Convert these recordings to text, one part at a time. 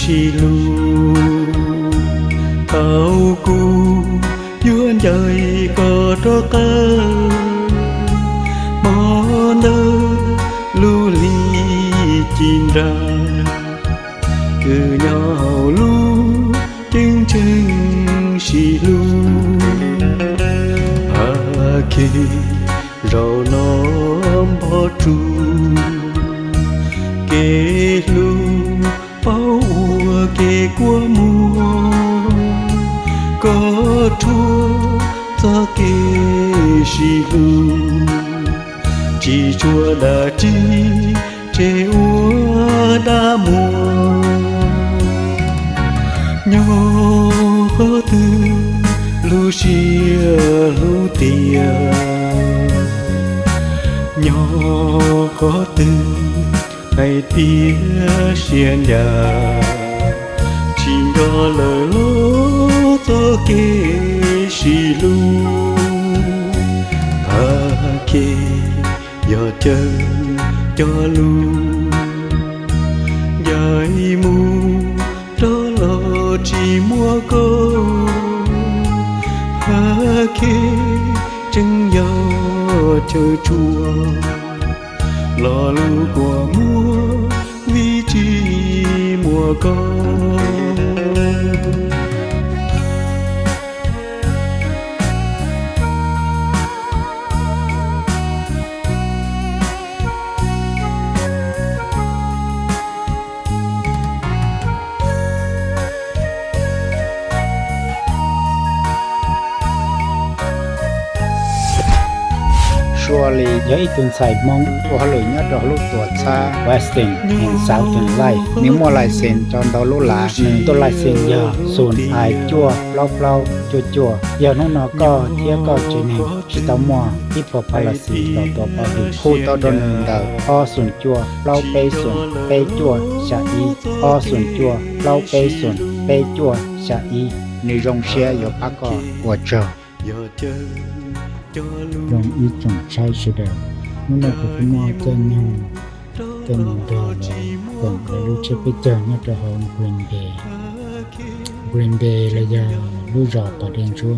chỉ lu tao cu duyên đời có đó cơ mò nơ lu li chín ra từ nhau lu chân chân chỉ lu à khi rồi nó bỏ tru kê lu bao ua kê qua mùa có thua ta kê chỉ lu chỉ chua đã chi chế ua đã mùa nhỏ khó tư lu chia lu tia nhỏ khó tư ngày tia xiên nhà chỉ đó lời lố cho kê xì lu ta kê giờ chờ cho lu dài mu đó là chỉ mua cô ha kê chân giờ chờ chùa lo lu của mua vì chỉ mùa con surely nhớ ít tuần sai mong của lối nhớ đó lúc tuổi xa western and southern life nếu mua lại sen cho đó lúc lá nên tôi lại sen giờ sồn ai chua lau chua giờ nó có tiếc có chuyện này chỉ tao mua ít bỏ palasi tao bỏ đi khu tao đồn đầu o sồn chua lau pe chua xả y o sồn chua lau pe chua xả y nếu rong xe có bác có của chờ rong y trồng trái sữa đào nó là cái mò tên nhau đó là còn là lúc chơi bây giờ nhất là hôm green day là giờ lúc rõ tỏ đèn chúa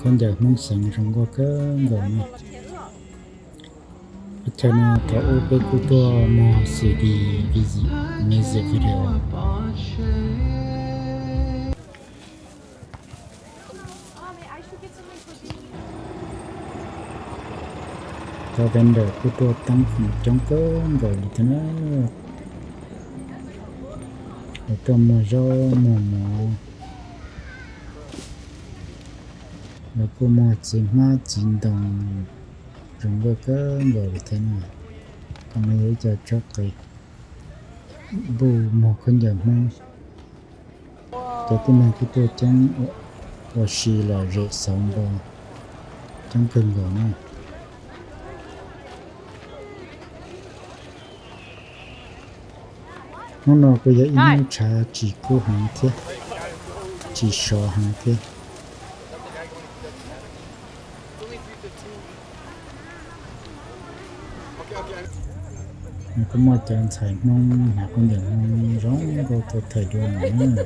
con giờ mong sẵn trong có cái rồi nè cho nên có ô bê cụ to mà CD music video có vendor của tôi tăng trong cái rồi thì nó ở trong mùa gió mùa rồi cô mùa chỉ đồng trong cái rồi thế nào còn mấy giờ cho cái bù mùa không giờ mong cho cái này của tôi chẳng ở xì là rễ sống rồi trong cơn rồi này nó bây giờ in trà chỉ cô hàng thế chỉ sò hàng thế có một trận thầy mong là con đường mong giống cô tôi thời đường nữa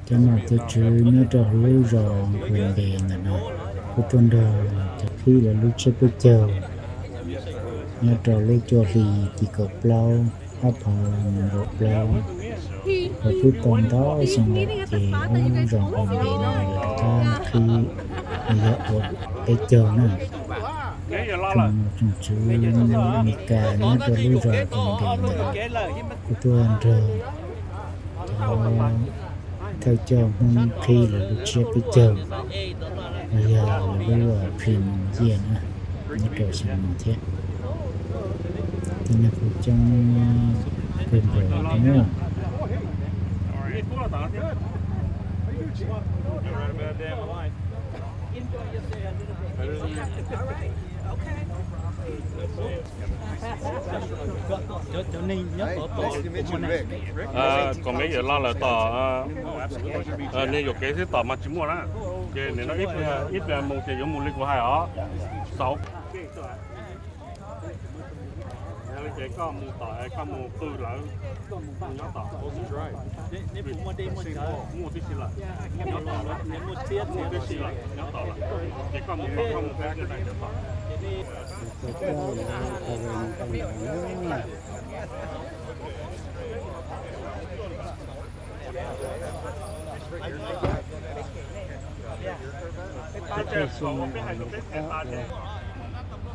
cho nên tôi chưa nhớ được lưu rồi quyền đề này nè cô tuần đầu khi là lúc chưa có chờ nhớ trò lấy cho thì chỉ có plau hấp hồn rồi plau và cuối tuần đó xong rồi thì nó rộng hồn điện rồi ta khi giờ ở cái chờ nè trong chú mì cà nhớ trò lấy rồi hồn điện này cuối tuần rồi theo cho hôm khi là lúc chưa cái chờ bây giờ là lưu ở phim diện nè nhớ trò xong rồi thế thì là phụ trong quyền rồi đúng không? Còn mấy giờ lo là tỏ nên dục cái thứ tỏ mà chúng mua đó cái này nó ít là một cái giống một lít của hai đó 6 cái có mua tỏi có mua tư lỡ nhớ tỏi mua tí xí lại nhớ tỏi là mua tí xí lại nhớ tỏi là cái có mua không mua cái này nhớ tỏi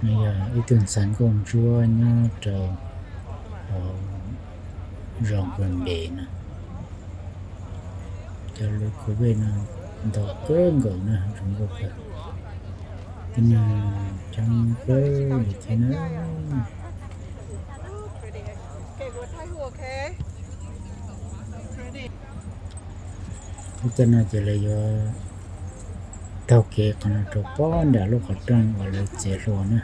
bây giờ ý tưởng sẵn con chua nhá trầu rộng gần bể nè cho lúc của bên đó cơn gọi nè trong gốc thật cái này trong cơ để thế nó cái này chỉ là do tao kể còn trâu bò đã lúc họ trăng gọi là chế rồi nè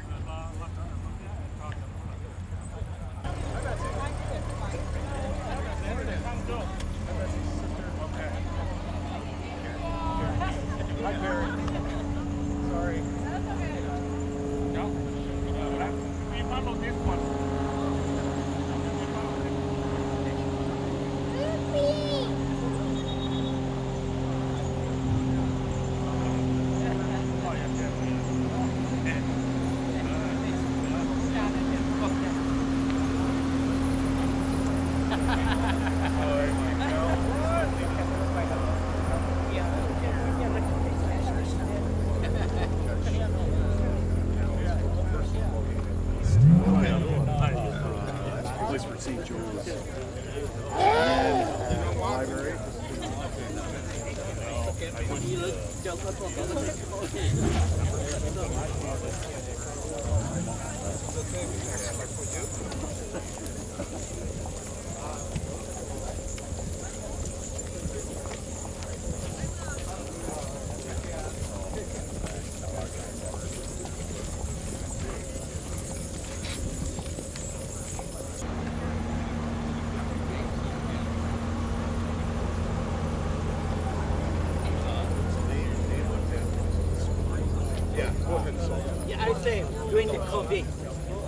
Yeah, I say during the COVID,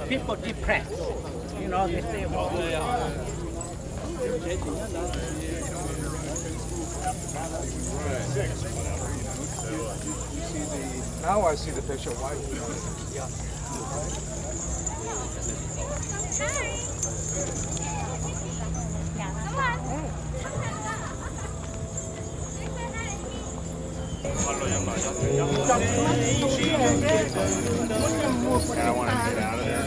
people depressed. You know, they say, Now I see the picture. Why? I want to get out of there.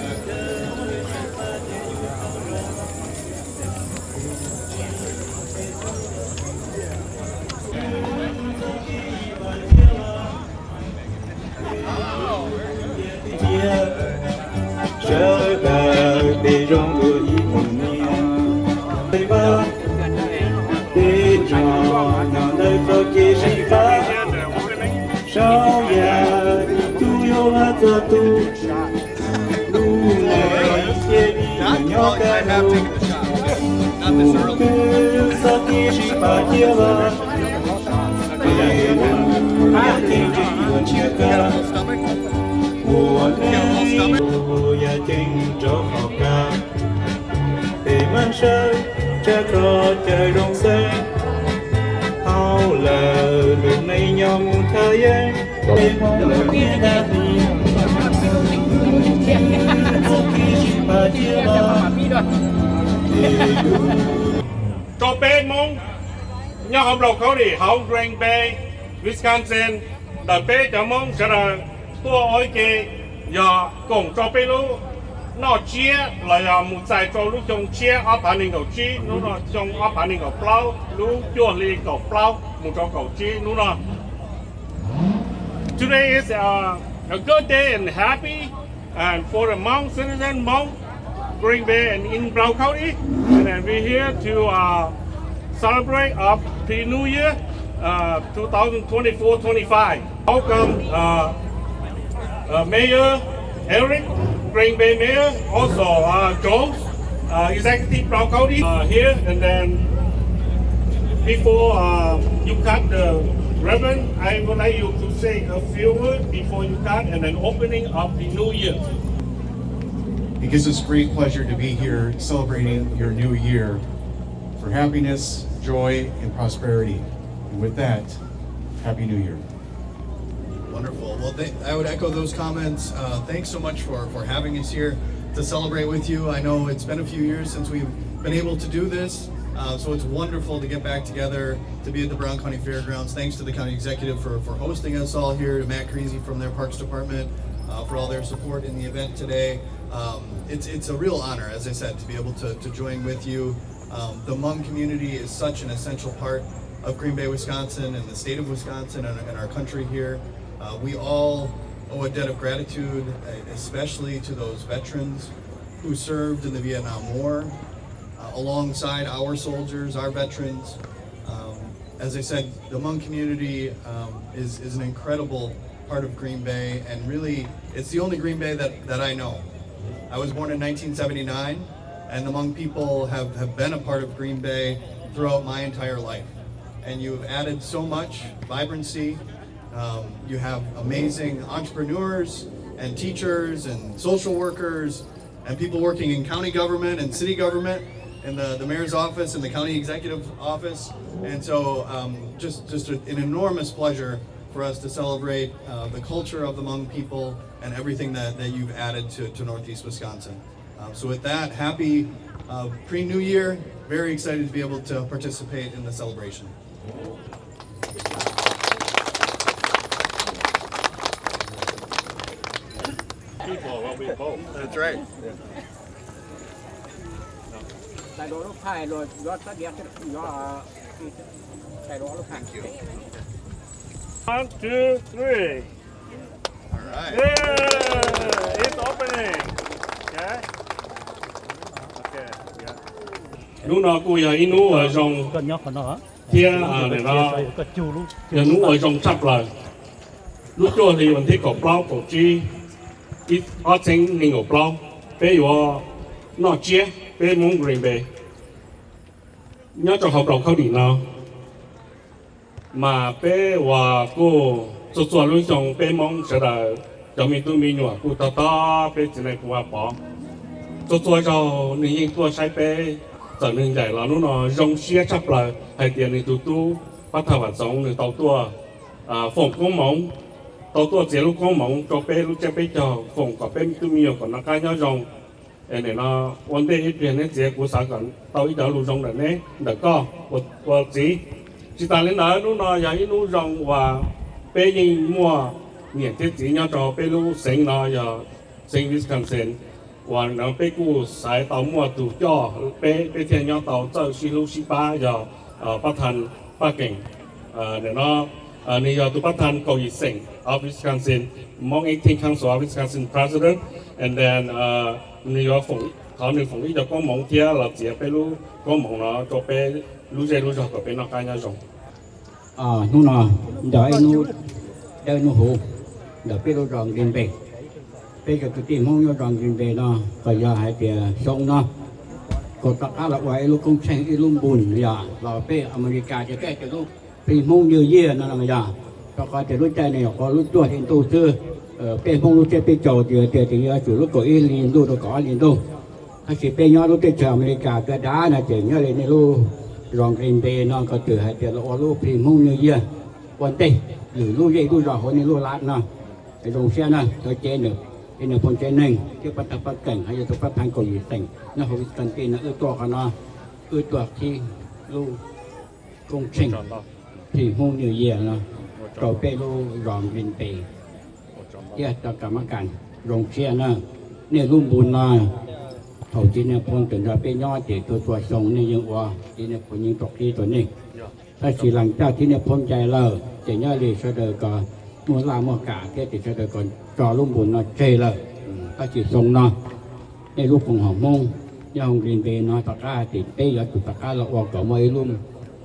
Trở về để rong người cùng nhau để cho nhỏ nơi có kia sĩ phá sao ya tu yêu là cho tu lu này kia đi nhỏ cái nào cứ sao kia sĩ phá chia ba để nhà thiên chỉ muốn chia ca mùa này mùa ya chính cho họ ca để mang sơi cha có trời rong xanh hao là lúc này nhau một thời gian để mong lời kia đã đi và chia ba Cho bên mong nhau học lộcเขาดิเขาGreen Bay Wisconsinแต่เป้จะมองจะตัวอ้อยเกยกงcho bên lu nó chia là một giải cho lúc trong chia ở bản đình cầu chi lúc nó trong ở bản đình cầu plau lúc chua li cầu plau một trong cầu chi lúc nó today is a good day and happy and for the Hmong citizen Hmong Green Bay and in Blau County and then we're here to celebrate our New Year 2024-25 welcome Mayor Eric Green Bay Mayor, also Jones, Executive Brown County here, and then before you cut the ribbon, I would like you to say a few words before you cut, and then opening of the new year. It gives us great pleasure to be here celebrating your new year for happiness, joy, and prosperity. And with that, Happy New Year. Wonderful. Well, I would echo those comments. Thanks so much for having us here to celebrate with you. I know it's been a few years since we've been able to do this, so it's wonderful to get back together, to be at the Brown County Fairgrounds. Thanks to the county executive for hosting us all here, to Matt Creasy from their Parks Department for all their support in the event today. It's a real honor, as I said, to be able to join with you. The Hmong community is such an essential part of Green Bay, Wisconsin, and the state of Wisconsin and our country here. We all owe a debt of gratitude, especially to those veterans who served in the Vietnam War alongside our soldiers, our veterans. As I said, the Hmong community is an incredible part of Green Bay, and really, it's the only Green Bay that I know. I was born in 1979, and the Hmong people have been a part of Green Bay throughout my entire life. And you have added so much vibrancy. You have amazing entrepreneurs and teachers and social workers and people working in county government and city government, in the mayor's office and the county executive office. And so just an enormous pleasure for us to celebrate the culture of the Hmong people and everything that you've added to Northeast Wisconsin. So with that, happy pre-New Year. Very excited to be able to participate in the celebration. People will be both. That's right. Tại đó nó phải rồi do tất nhiên do tại đó nó phải. Thank you. 1, 2, 3. All right. Yeah, it's opening. Okay. Okay. Yeah. Lúc nào cô giờ inu ở trong con nhóc của nó kia này nó giờ nú ở trong sắp là lúc cho thì mình thấy có bao có chi ít ở trên mình có bao bây giờ nó chia bây giờ muốn Green Bay nhớ cho học đầu khâu đi nào mà bây giờ cô cho luôn trong bây mong sẽ là cho mình tụi mình nhở cô ta bây giờ này cô bỏ cho nên tôi sai bây giờ nên giải là nó rong xia chắc là hay tiền này tụi bắt đầu hoạt động này tàu tua phòng công mỏng tàu tua chế lúc công mỏng cho bé lúc chế bé cho phòng có bé tụi mình còn nó cái nhau rong này nó vấn đề ít tiền này chế của xã cần tàu ít đó lúc rong là nè được có và chỉ ta lên đó nó giờ ít lúc rong và bé nhưng mua nhiệt thiết chỉ nhau cho bé lúc sinh nó giờ sinh Wisconsin và nó bé cũ xài tàu mua tủ cho bé thiên nhau tàu cho xí lúc xí ba giờ bắt thành bắt cảnh để nó này giờ tụ bắt thành cầu ý sinh of Wisconsin Hmong 18 Council of Wisconsin President and then này giờ họ này phòng ý cho con mong kia là chỉ bé lúc con mong nó cho bé lúc giờ có bé nó cái nhau rồi nu nọ đợi nu hú đợi bé lúc rong Green Bay bây giờ tụi tìm không nhớ rong Green Bay nó bây giờ hay tiền sông nó còn tất cả là vậy lúc công trình lúc buồn giờ là bé America chỉ cái lúc tìm không như gì nó là giờ cho coi từ lúc trái này có lúc chuột hiện tu sư bé không lúc trái bé trầu thì từ lúc có ý liền tu có liền tuถ้าสิเป็นยอดลูกเจ้าอเมริกาก็ได้นะเจ๋งเนี่ยเลยในลูกรองกรีนเบย์น้องก็ตื่นให้เดี๋ยวเราลูกพรีมุ่งเยอะวันเต้หรือลูกใหญ่ลูกรอคนนี้ลูกรัดเนาะไอ้ตรงเสียนะเธอเจนหนึ่งไอ้หนึ่งคนเจนหนึ่งที่ปัตตาปัตเก่งให้ตัวปัตตานก่ออยู่แต่งนะเขาวิสกันตีนะตัวกันเนาะตัวที่ลูกกงเชิงพรีมุ่งเยอะเนาะเราเป็นลูกรองกรีนเบย์ที่จะกรรมการโรงเชียนะเนี่ยรุ่มบุญเนาะเขาจีเนี่ยพ้นจนเราเป็นยอดเด็กตัวทรงนี่ยังว่าจีเนี่ยพ้นยิงตกที่ตัวนี้ถ้าสีหลังจากที่เนี่ยพ้นใจเราจะย่าเลยเสด็จก่อนมัวลามัวกาแค่ติดเสด็จก่อนจอลุ่มบุญเนาะเจเลยถ้าสีทรงเนาะในลูกของหอมมงย่าของเรียนเบเนาะตะก้าติดเป้ยตุตะก้าเราออกต่อมาไอ้ลุ่ม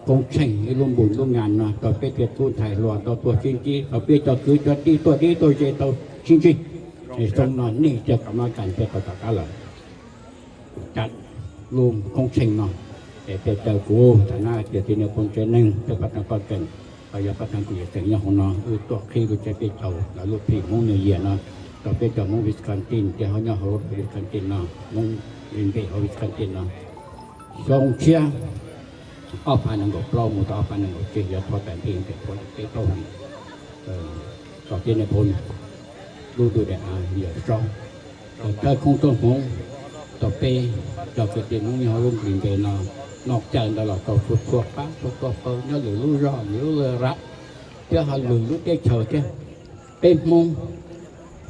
กงเช่งไอ้ลุ่มบุญลุ่มงานเนาะต่อเป้เปียทูนไทยหลวงต่อตัวจริงจีต่อเป้จอดคือจอดดีตัวเจตัวจริงจีไอ้ทรงนอนนี่จะกรรมการเป้ตะก้าเราจัดรวมคงเชิงเนาะแต่เป็นเจ้ากูฐานะเดียที่เนี่ยคนเจนึงจะปัตตานก็เก่งพยาปัตตานกูจะเก่งอย่างของเนาะตัวขี้กูจะเป็นเจ้าแล้วลูกพี่มงเนียเนาะ ต่อไปจะมองวิสคันตินที่เขาเนี่ยเขาวิสคันตินเนาะมองรินเบเขาวิสคันตินเนาะทรงเชียเอาพันหนึ่งกับเราหมดเอาพันหนึ่งกับเจียพอแต่เพียงแต่คนเป็นเท่านั้นต่อไปในพลดูเด็กเหยียบจ้องถ้าคงต้นหงต่อไปเราเกิดเป็นน้องเขาลงรินเบเนาะนอกจากตลอดตัวทั่วป้าทั่วเปิลเนี่ยหรือรู้รอดหรือเลยรักเจ้าหันหรือรู้เจ้าเฉยเจ้าเป็นมง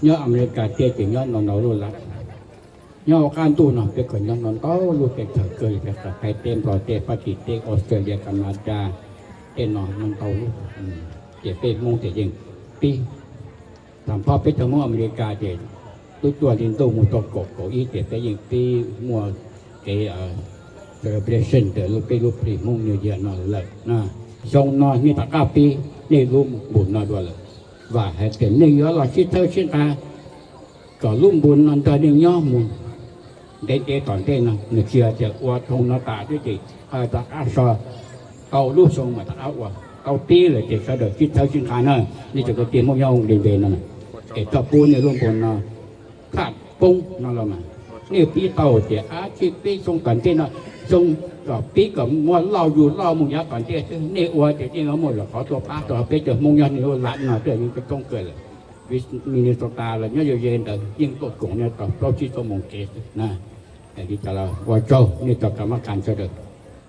nhớ America chơi chỉ nhớ nó luôn lắm nhớ can tu nó biết còn nhớ nó to luôn cái thời cười việc là cái tên rồi tên phát triển tên Australia Canada tên nó to luôn chỉ tên mong chỉ dừng pi làm pha biết thằng America thì tôi liên tục một tổ cổ ý để cái dừng pi mua cái celebration để lúc mong nhiều giờ nó lại na xong nó như tất cả pi nên luôn buồn nó đuổi và hệ tiền này đó là chỉ theo chúng ta có luôn buồn non ta đi nhớ muốn để toàn thế nào người kiaจะว่าทงnóตาด้วยจีta áp so tàu lúc xong mà ta áp qua tàu tí là chỉ sao được chỉ theo chúng ta nữaนี่จะก็tiền một nhau đi về nó này để tập buồn này luôn buồn nóขาดปุ้งnó là mà nếu tí tàu chỉ chỉ tí xong toàn thế nào xongก็ปีกับมัวเล่าอยู่เล่ามุงยาก่อนเจ้าเนี่ยว่าเจ้าจริงเอาหมดหรอขอตัวป้าตัวไปเจอมุงยาเนี่ยหลังหน่อยเจ้ายังเป็นต้องเกิดเลยวิสมินิสตาเลยเนี่ยเย็นแต่ยิ่งกดกงเนี่ยต่อเราชี้ตัวมงเกสนะแต่ที่จะเราว่าเจ้าเนี่ยต่อกรรมการเสด็จ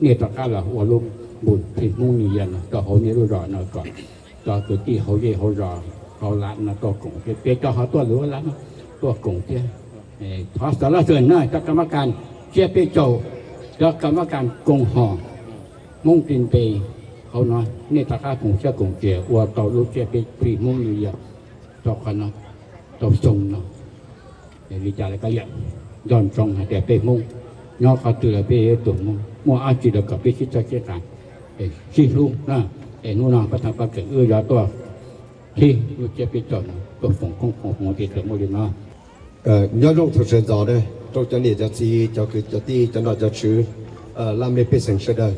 เนี่ยต่อการเราว่าลุงบุญผิดมุงนี่ยันต่อเขาเนี่ยรู้รอหน่อยก่อนต่อตัวที่เขาเย่เขารอเขาหลังนะตัวกงเจ้าเขาตัวรู้แล้วตัวกงเจ้าพอสารเสด็จน่ะต่อกรรมการเจ้าไปเจ้าแล้วกรรมการกงหอมุ่งตินไปเขาเนาะนี่ตาข้าคงเชื่อกงเจียว่าต่อลูกเจียไปปีมุ่งอยู่อย่างต่อกันเนาะต่อทรงเนาะเดี๋ยววิจารณ์ก็อย่างย้อนทรงแต่ไปมุ่งนอกเขาตื่นไปตัวมุ่งมัวอาจีเดียวกับไปคิดจะเชื่อกันชี้ลูกนะนู่นน่ะก็ทำปากเกิดยาตัวที่ลูกเจียไปจอดตัวฝงของที่เกิดมุ่งเนาะnhớ rộng thực sự rõ đây trong cho nên cho gì cho cái cho ti cho nó cho chữ làm để biết sinh sự đời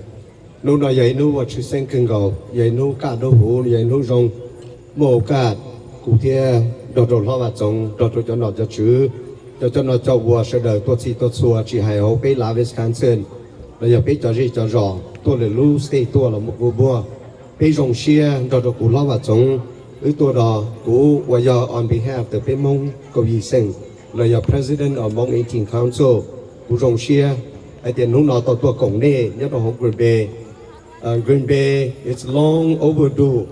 nu nó vậy nu và chữ sinh kinh cầu vậy nu cả đô hú vậy nu rong mồ cả cụ thể đồ đồ lo và trồng đồ đồ cho nó cho chữ cho nó cho vua sự đời tôi chỉ tôi xua chỉ hay hậu bé lá Wisconsin bây giờ bé cho gì cho rõ tôi là lu stay tôi là một vua vua bé rong xia đồ đồ cụ lo và trồng tôi đó cụ và giờ on behalf the bé mong cầu gì sinh là your president of Hmong 18 Council, Gu Zhongxie, I didn't know that to Gong Ne, not the Green Bay. Green Bay, it's long overdue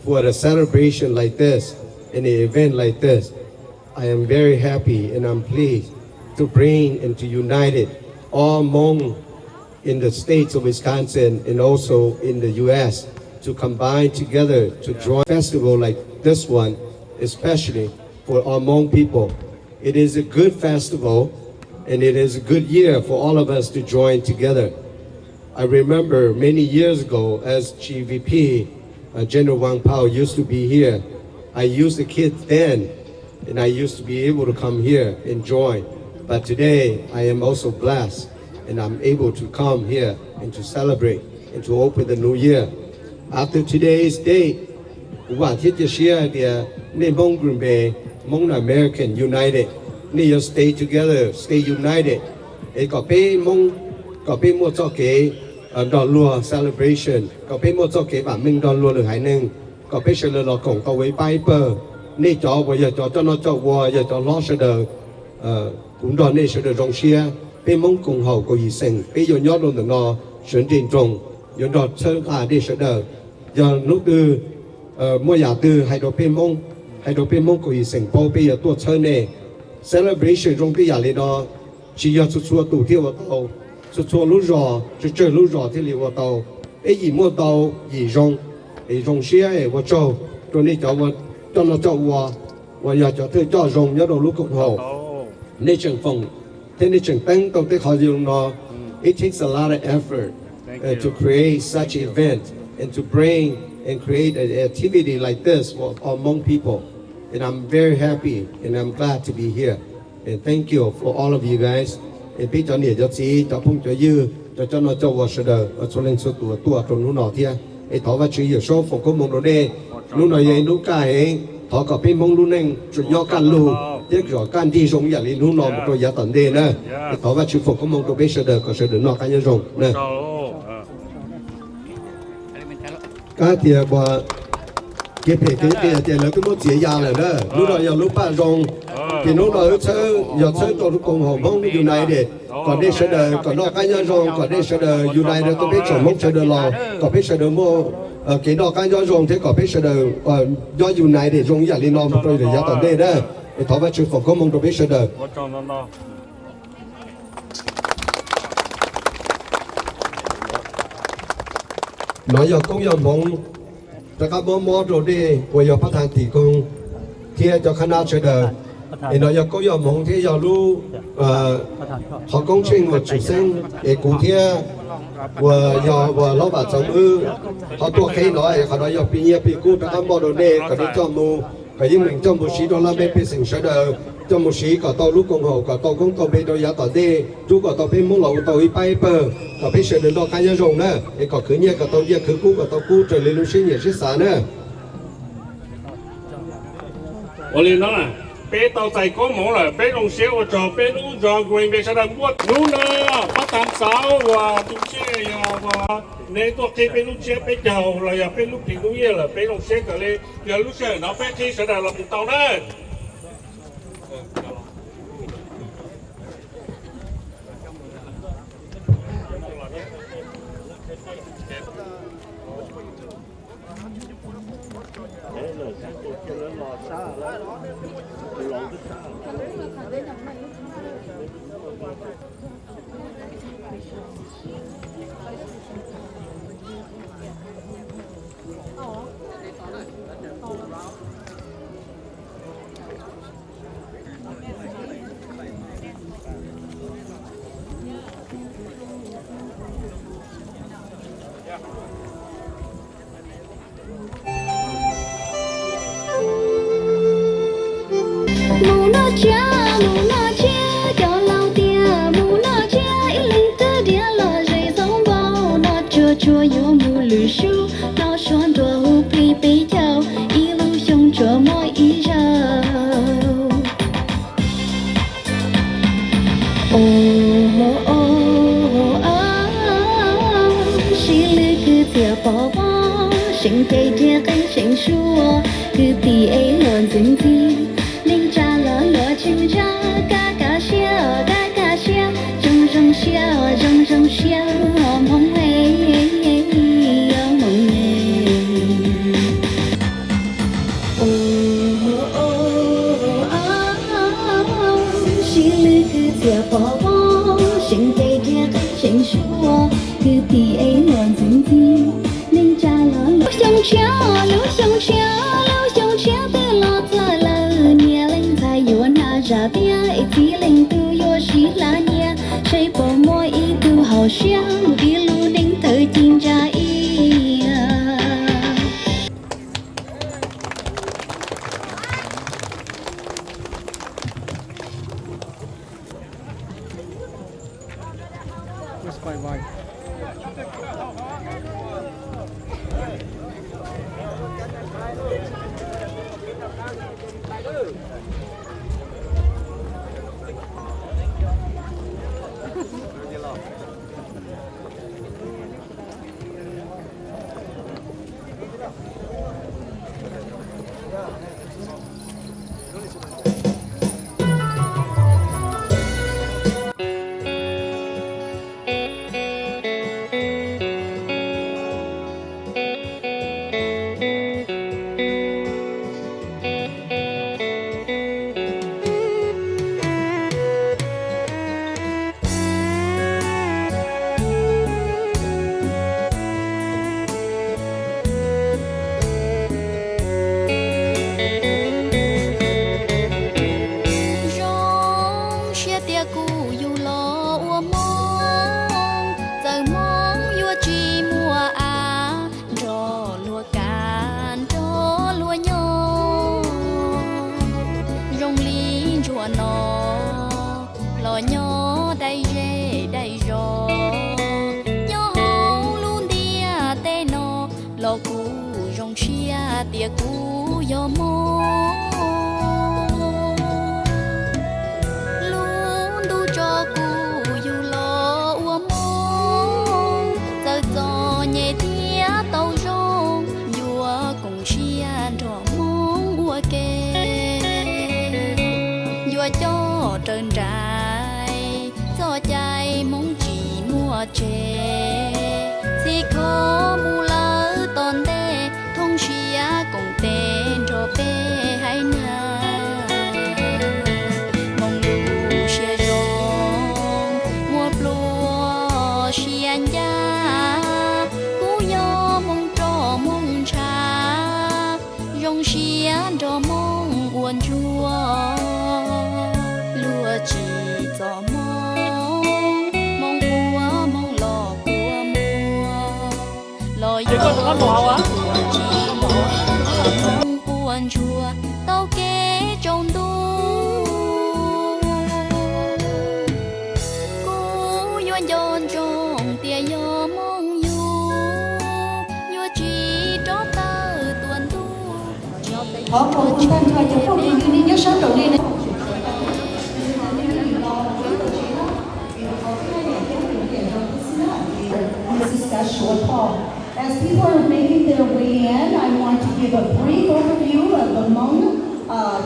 for a celebration like this, and an event like this. I am very happy and I'm pleased to bring and to unite it all Hmong in the states of Wisconsin and also in the U.S. to combine together to join a festival like this one, especially for our Hmong people. It is a good festival and it is a good year for all of us to join together. I remember many years ago as GVP, General Wang Pao used to be here. I used the kids then and I used to be able to come here and join. But today I am also blessed and I'm able to come here and to celebrate and to open the new year. After today's date, Hmong Green Bay, Hmong American united. Need to stay together, stay united. It got pay more talk dollar celebration. Got pay more talk about $1 được hải nâng. Got pay sự là cổng tàu với piper. Need cho bây giờ cho nó cho war, giờ cho lo sự đời. Cũng đó nên sự đời rong xia. Pay Hmong cùng hậu của gì sinh. Pay giờ nhớ luôn được nó sướng trình trùng. Giờ đó chơi cả đi sự đời. Giờ lúc từ mua nhà từ hay đồ pay Hmong. Hay đồ pay Hmong của gì sinh. Bao bây giờ tôi chơi này. Celebration trong cái nhà này đó chỉ là chua tủ thiêu vào tàu, chua lúa giò, chơi lúa giò thì liệu vào tàu, cái gì mua tàu gì rong xe vào châu, cho nên cho nó cho và nhà cho thuê cho rong nhớ đồ lúa cộng hậu, nên trường phòng, thế nên trường tăng tàu tới họ dùng nó, it takes a lot of effort to create such event and to bring and create an activity like this for our Hmong people. And I'm very happy and I'm glad to be here. And thank you for all of you guys. And bây giờ cho chị, cho phong cho dư, cho nó cho vào sự đời, cho lên số tuổi trong lúc nào thia. Et thọ và chữ số phòng có mong đồ đây, lúc nào vậy lúc cả ấy, thọ có bên mong lúc này, chủ nhau can lu, tiếc rõ can đi rong nhà lên nung nọ một rồi giá tận đây nè thọ và chữ phục có mong tôi biết sẽ được có sẽ được nọ cá nhân rong nè cái thì bà cái là cái món chế già này đó lúc đó giờ lúc ba rong thì lúc đó giờ cho lúc cùng hồng mong điều này để còn đây sẽ đời còn nọ cá nhân rong còn đây sẽ đời điều này tôi biết chồng mong sẽ đời lò còn biết sẽ đời mua cái nọ cá nhân rong thế còn biết sẽ đời do điều này để rong nhà lên nọ một rồi để giá tận đây đó để thọ và chữ phục có mong tôi biết sẽ đời nói giờ công giờ mongจะกับมอตัวดีว่าอยากพัฒนาตีกงที่จะขนาดเฉยเดิมเนาะอยากก็อยากมองที่อยากรู้เขากงชิงว่าจุดเส้นกูที่ว่าอยากว่าเราแบบจังเขาตัวใครหน่อยเขาอยากปีเยี่ยปีกูจะกับมอตัวนี้ก็ได้จอมูก็ยิ่งหนึ่งจอมูชีตัวละไม่เป็นสิ่งเฉยเดิมจอมูชีก็ตัวลูกกงหัวก็ตัวกงตัวเป็นตัวอยากต่อดีจูก็ตัวเป็นมุ่งหลงตัวอีไปเปิดก็เป็นเฉยเดิมตัวการยังรงนะก็คือเนี่ยก็ตัวเยี่ยคือกูก็ตัวกูจะเรียนรู้สิ่งอย่างที่สานะ我哋呢，俾到仔講冇啦，俾龍小我做，俾烏做，佢俾出嚟乜นู่น啊，不但手話點知呀話，你多幾俾烏小俾就啦，又俾烏平烏嘢啦，俾龍小佢你又烏小人攞俾佢出嚟落唔到啦。chúa yêu mù lử su nó xoan đùa hù bì bì châu y lu xong chúa môi y râu xí lư cứ tìa bỏ bỏ sinh tê tia cây sinh xua cứ tì ấy lợn dính gì linh cha lỡ lỡ chim cha cá xia rong xia hòm hông hê bỏ bỏ sinh tê tia sinh xua cứ tì ấy lợn dính gì linh cha lỡ lỡ xong chia tê lo thơ lơ nia linh thay yo na ra tia tí linh tu yo xí la nia say bỏ môi y tu hào xia đi lu đinh thời tin ra y trẻ thì khó mù lỡ tòn đê thông xia cùng tên cho bé hay na mong lu xia rong mua plua xia ya cú yo mong cho mong cha rong xia cho mong uốn chua lúa chỉ cho mong mong cua mong lò cua mua lò yo cua chỉ mong uốn chua tao kế trong đu cú yuan yon trong tia yo mong yu yu chỉ cho ta tuần tu 好，我们看看有后面你要手手练的。This is Joshua Paul. As people are making their way in, I want to give a brief overview of the Hmong,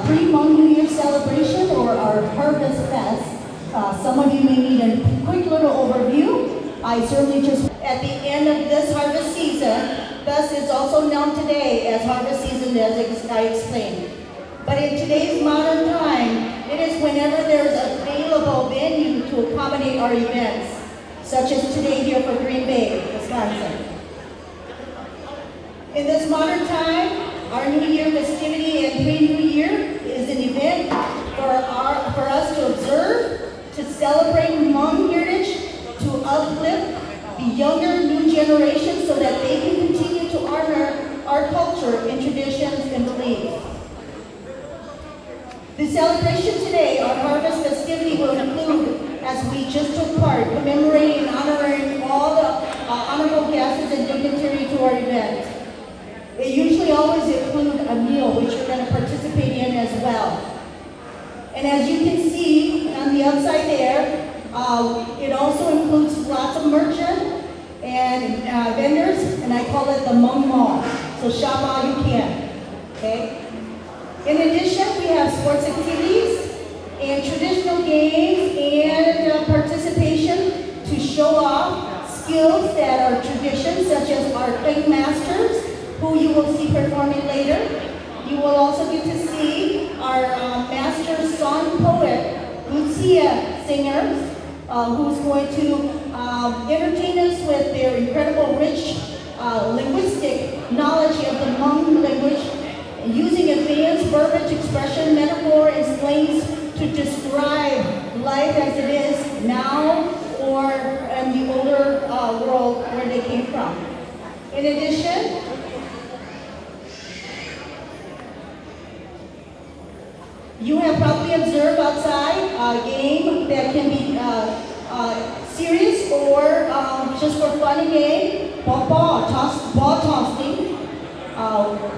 pre-Hmong New Year celebration or our Harvest Fest. Some of you may need a quick little overview. I certainly just, at the end of this harvest season, thus it's also known today as harvest season as I explained. But in today's modern time, it is whenever there's available venue to accommodate our events, such as today here for Green Bay, Wisconsin. In this modern time, our New Year festivity and pre-New Year is an event for us to observe, to celebrate Hmong heritage, to uplift the younger new generation so that they can continue to honor our culture and traditions and beliefs. The celebration today, our harvest festivity, will include, as we just took part, commemorating and honoring all the honorable guests and dignitary to our event. It usually always includes a meal, which you're going to participate in as well. And as you can see on the outside there, it also includes lots of merchants and vendors, and I call it the Hmong Mall. So shop all you can, okay? In addition, we have sports activities and traditional games and participation to show off skills that are traditions, such as our playing masters, who you will see performing later. You will also get to see our master song poet, Lucia singers, who's going to entertain us with their incredible rich linguistic knowledge of the Hmong language, using advanced verbiage, expression, metaphor, and slangs to describe life as it is now or in the older world where they came from. In addition, you have probably observed outside a game that can be serious or just for fun and game, ball tossing.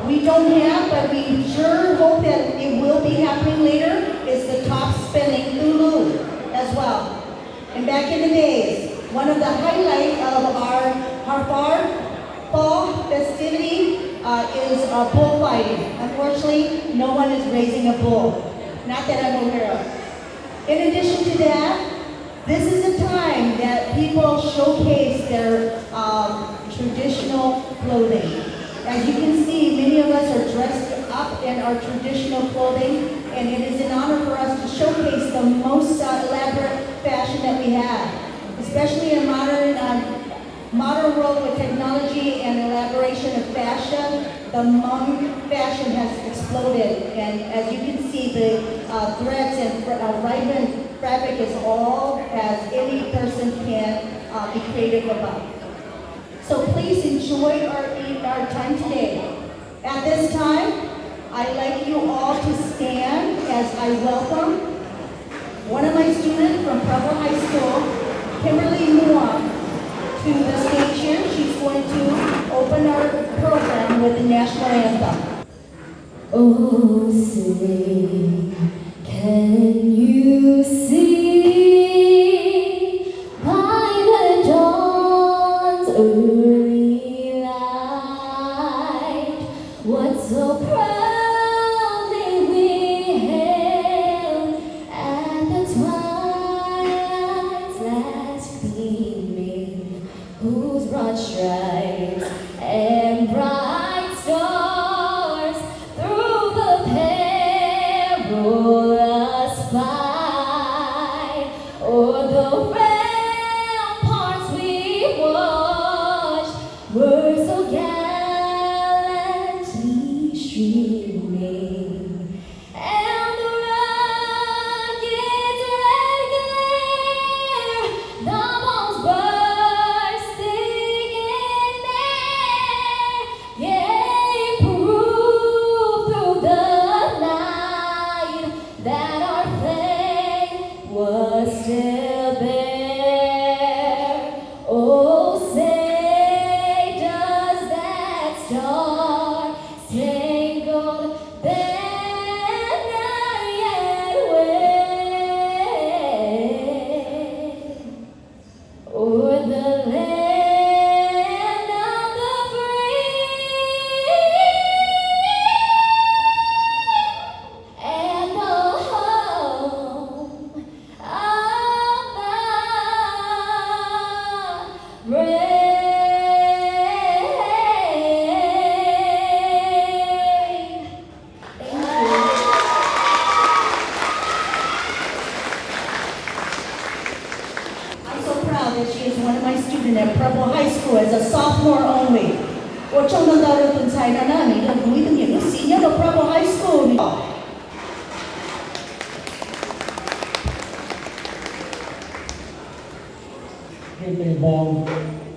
We don't have, but we sure hope that it will be happening later, is the top spinning hulu as well. And back in the days, one of the highlights of our fall festivity is bullfighting. Unfortunately, no one is raising a bull. Not that I'm aware of. In addition to that, this is a time that people showcase their traditional clothing. As you can see, many of us are dressed up in our traditional clothing, and it is an honor for us to showcase the most elaborate fashion that we have. Especially in modern world with technology and elaboration of fashion, the Hmong fashion has exploded, and as you can see, the threads and ribbon fabric is all as any person can be creative about. So please enjoy our time today. At this time, I'd like you all to stand as I welcome one of my students from Provo High School, Kimberly Muam, to the stage here. She's going to open our program with the national anthem. Oh, say, can you see by the dawn's early light what so proudly we hailed at the twilight's last gleaming? whose broad stripes and bright stars through the perilous fight o'er the ramparts we watched were so gallantly streaming, and the rocket's red glare, the bombs bursting in air, gave proof through the night that our faith was still there. Oh, say does that star-spangled banner yet wave o'er the land of the free and the home of the brave. I'm so proud that she is one of my students at Preble High School as a sophomore only. 我中等到了等才在那里的读一个年度新的 Preble High School。 Hmong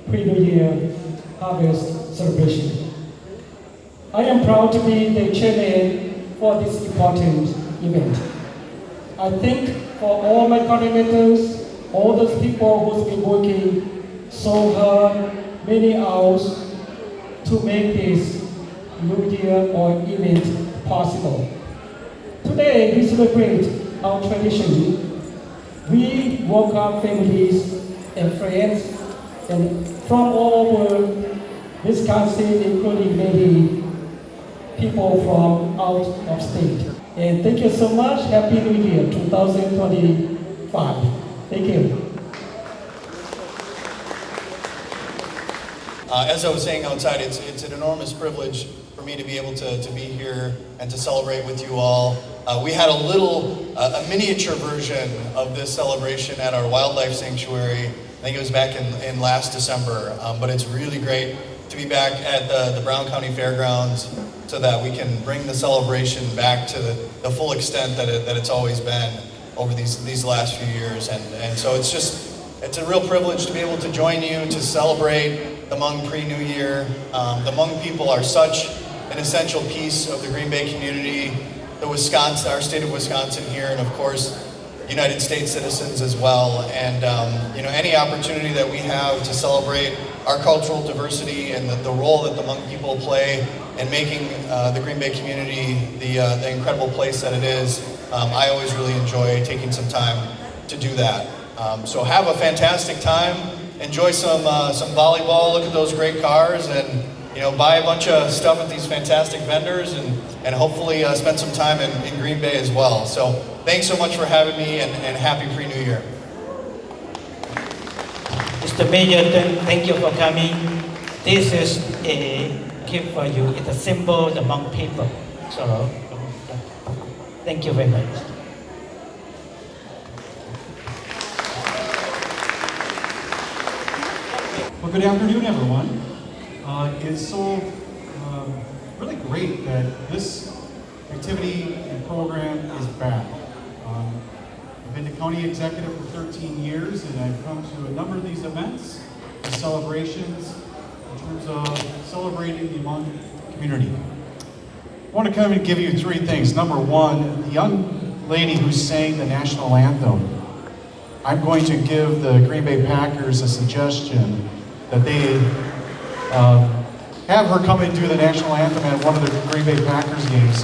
Pre-New Year Harvest Celebration. I am proud to be the chairman for this important event. I thank for all my coordinators, all those people who's been working so hard, many hours to make this New Year or event possible. Today we celebrate our tradition. We welcome families and friends and from all over Wisconsin, including many people from out of state. And thank you so much. Happy New Year 2025. Thank you. As I was saying outside, it's an enormous privilege for me to be able to be here and to celebrate with you all. We had a miniature version of this celebration at our wildlife sanctuary. I think it was back in last December, but it's really great to be back at the Brown County Fairgrounds so that we can bring the celebration back to the full extent that it's always been over these last few years. And so it's a real privilege to be able to join you to celebrate the Hmong pre-New Year. The Hmong people are such an essential piece of the Green Bay community, our state of Wisconsin here, and of course, United States citizens as well. And any opportunity that we have to celebrate our cultural diversity and the role that the Hmong people play in making the Green Bay community the incredible place that it is, I always really enjoy taking some time to do that. So have a fantastic time. Enjoy some volleyball. Look at those great cars, and buy a bunch of stuff at these fantastic vendors, and hopefully spend some time in Green Bay as well. So thanks so much for having me, and happy pre-New Year. Mr. Mayor, thank you for coming. This is a gift for you. It's a symbol among people. So thank you very much. Well, good afternoon, everyone. It's so really great that this activity and program is back. I've been the county executive for 13 years, and I've come to a number of these events and celebrations in terms of celebrating the Hmong community. I want to come and give you three things. Number one, the young lady who sang the national anthem, I'm going to give the Green Bay Packers a suggestion that they have her come and do the national anthem at one of the Green Bay Packers games.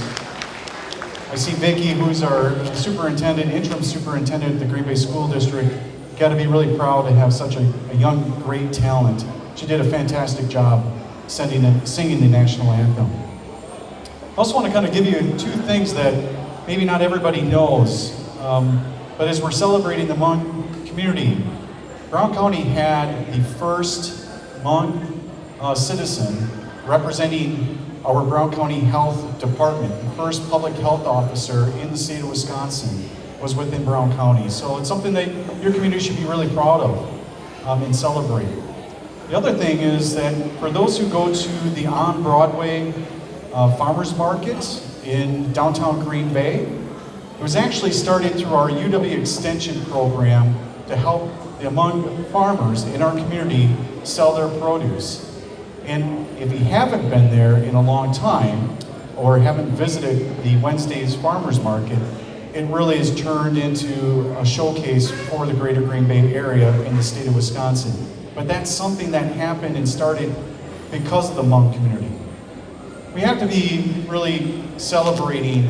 I see Vicki, who's our interim superintendent at the Green Bay School District. Got to be really proud to have such a young, great talent. She did a fantastic job singing the national anthem. I also want to kind of give you two things that maybe not everybody knows, but as we're celebrating the Hmong community, Brown County had the first Hmong citizen representing our Brown County Health Department, the first public health officer in the state of Wisconsin, was within Brown County. So it's something that your community should be really proud of and celebrate. The other thing is that for those who go to the on-Broadway farmers market in downtown Green Bay, it was actually started through our UW Extension program to help the Hmong farmers in our community sell their produce. And if you haven't been there in a long time or haven't visited the Wednesday's farmers market, it really has turned into a showcase for the greater Green Bay area in the state of Wisconsin. But that's something that happened and started because of the Hmong community. We have to be really celebrating,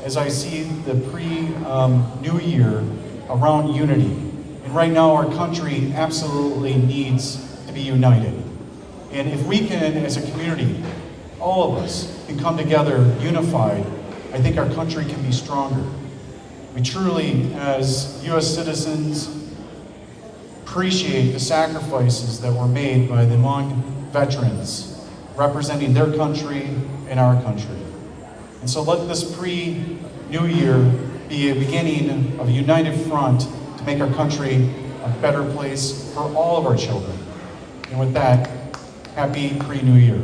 as I see the pre-New Year, around unity. And right now our country absolutely needs to be united. And if we can, as a community, all of us can come together unified, I think our country can be stronger. We truly, as U.S. citizens, appreciate the sacrifices that were made by the Hmong veterans representing their country and our country. And so let this pre-New Year be a beginning of a united front to make our country a better place for all of our children. And with that, happy pre-New Year.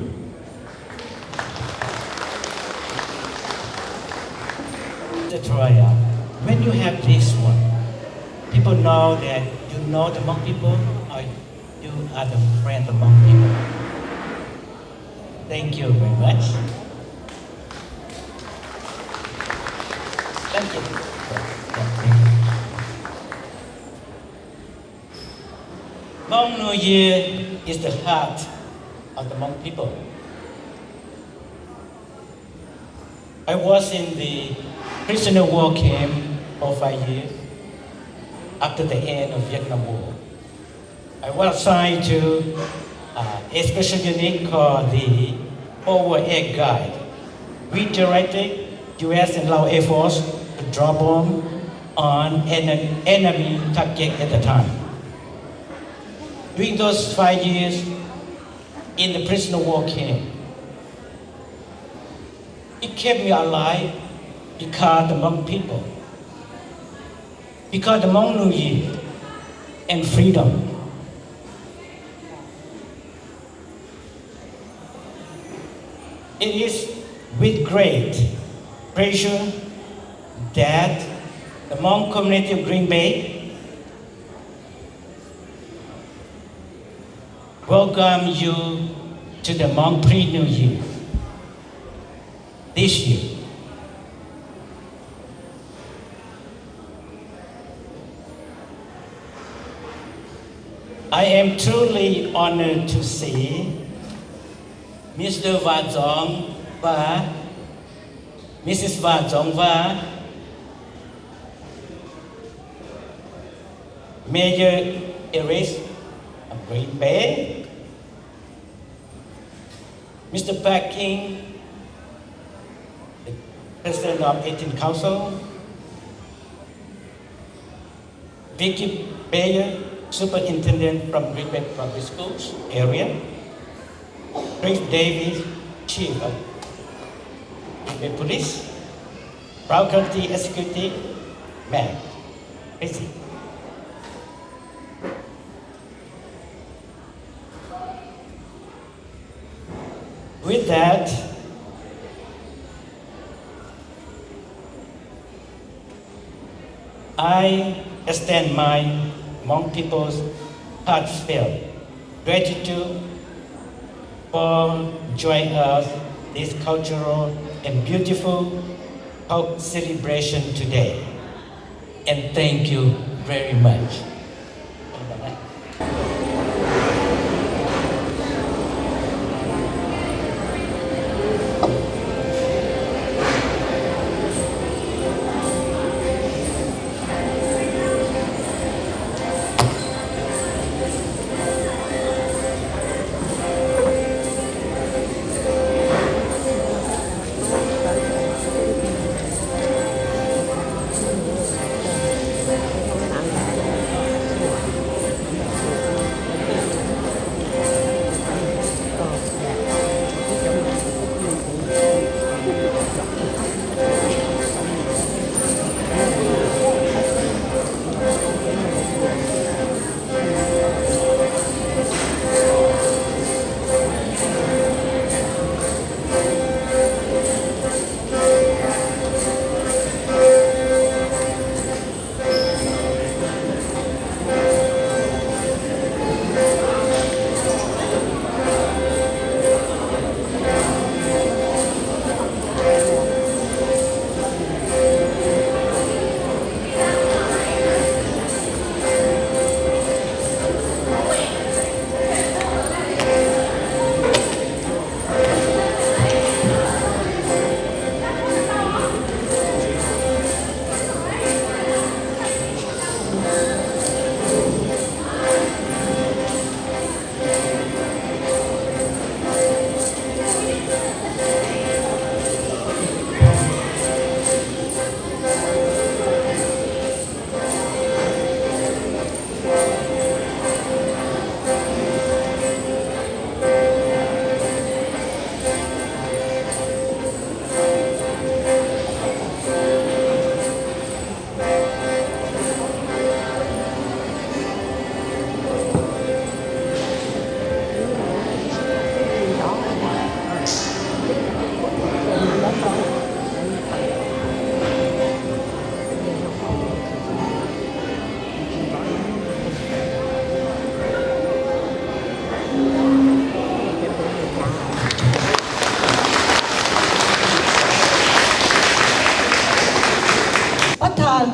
Troya, when you have this one, people know that you know the Hmong people or you are the friend of Hmong people. Thank you very much. Thank you. Hmong New Year is the heart of the Hmong people. I was in the prisoner war camp for 5 years after the end of Vietnam War. I was assigned to a special unit called the Forward Air Guide. We directed U.S. and Lao Air Force to drop bomb on an enemy target at the time. During those 5 years in the prisoner war camp, it kept me alive because the Hmong people, because the Hmong New Year and freedom. It is with great pleasure that the Hmong community of Green Bay welcome you to the Hmong pre-New Year this year. I am truly honored to see Mr. Vajong và Mrs. Vajong và Mayor Iris of Green Bay, Mr. Parking, the President of 18th Council, Vicky Bayer, Superintendent from Green Bay Public Schools area, Chris Davis, Chief of Green Bay Police, Brown County Executive, Mayor, Busy. With that, I extend my Hmong people's heartfelt gratitude for joining us this cultural and beautiful folk celebration today. And thank you very much.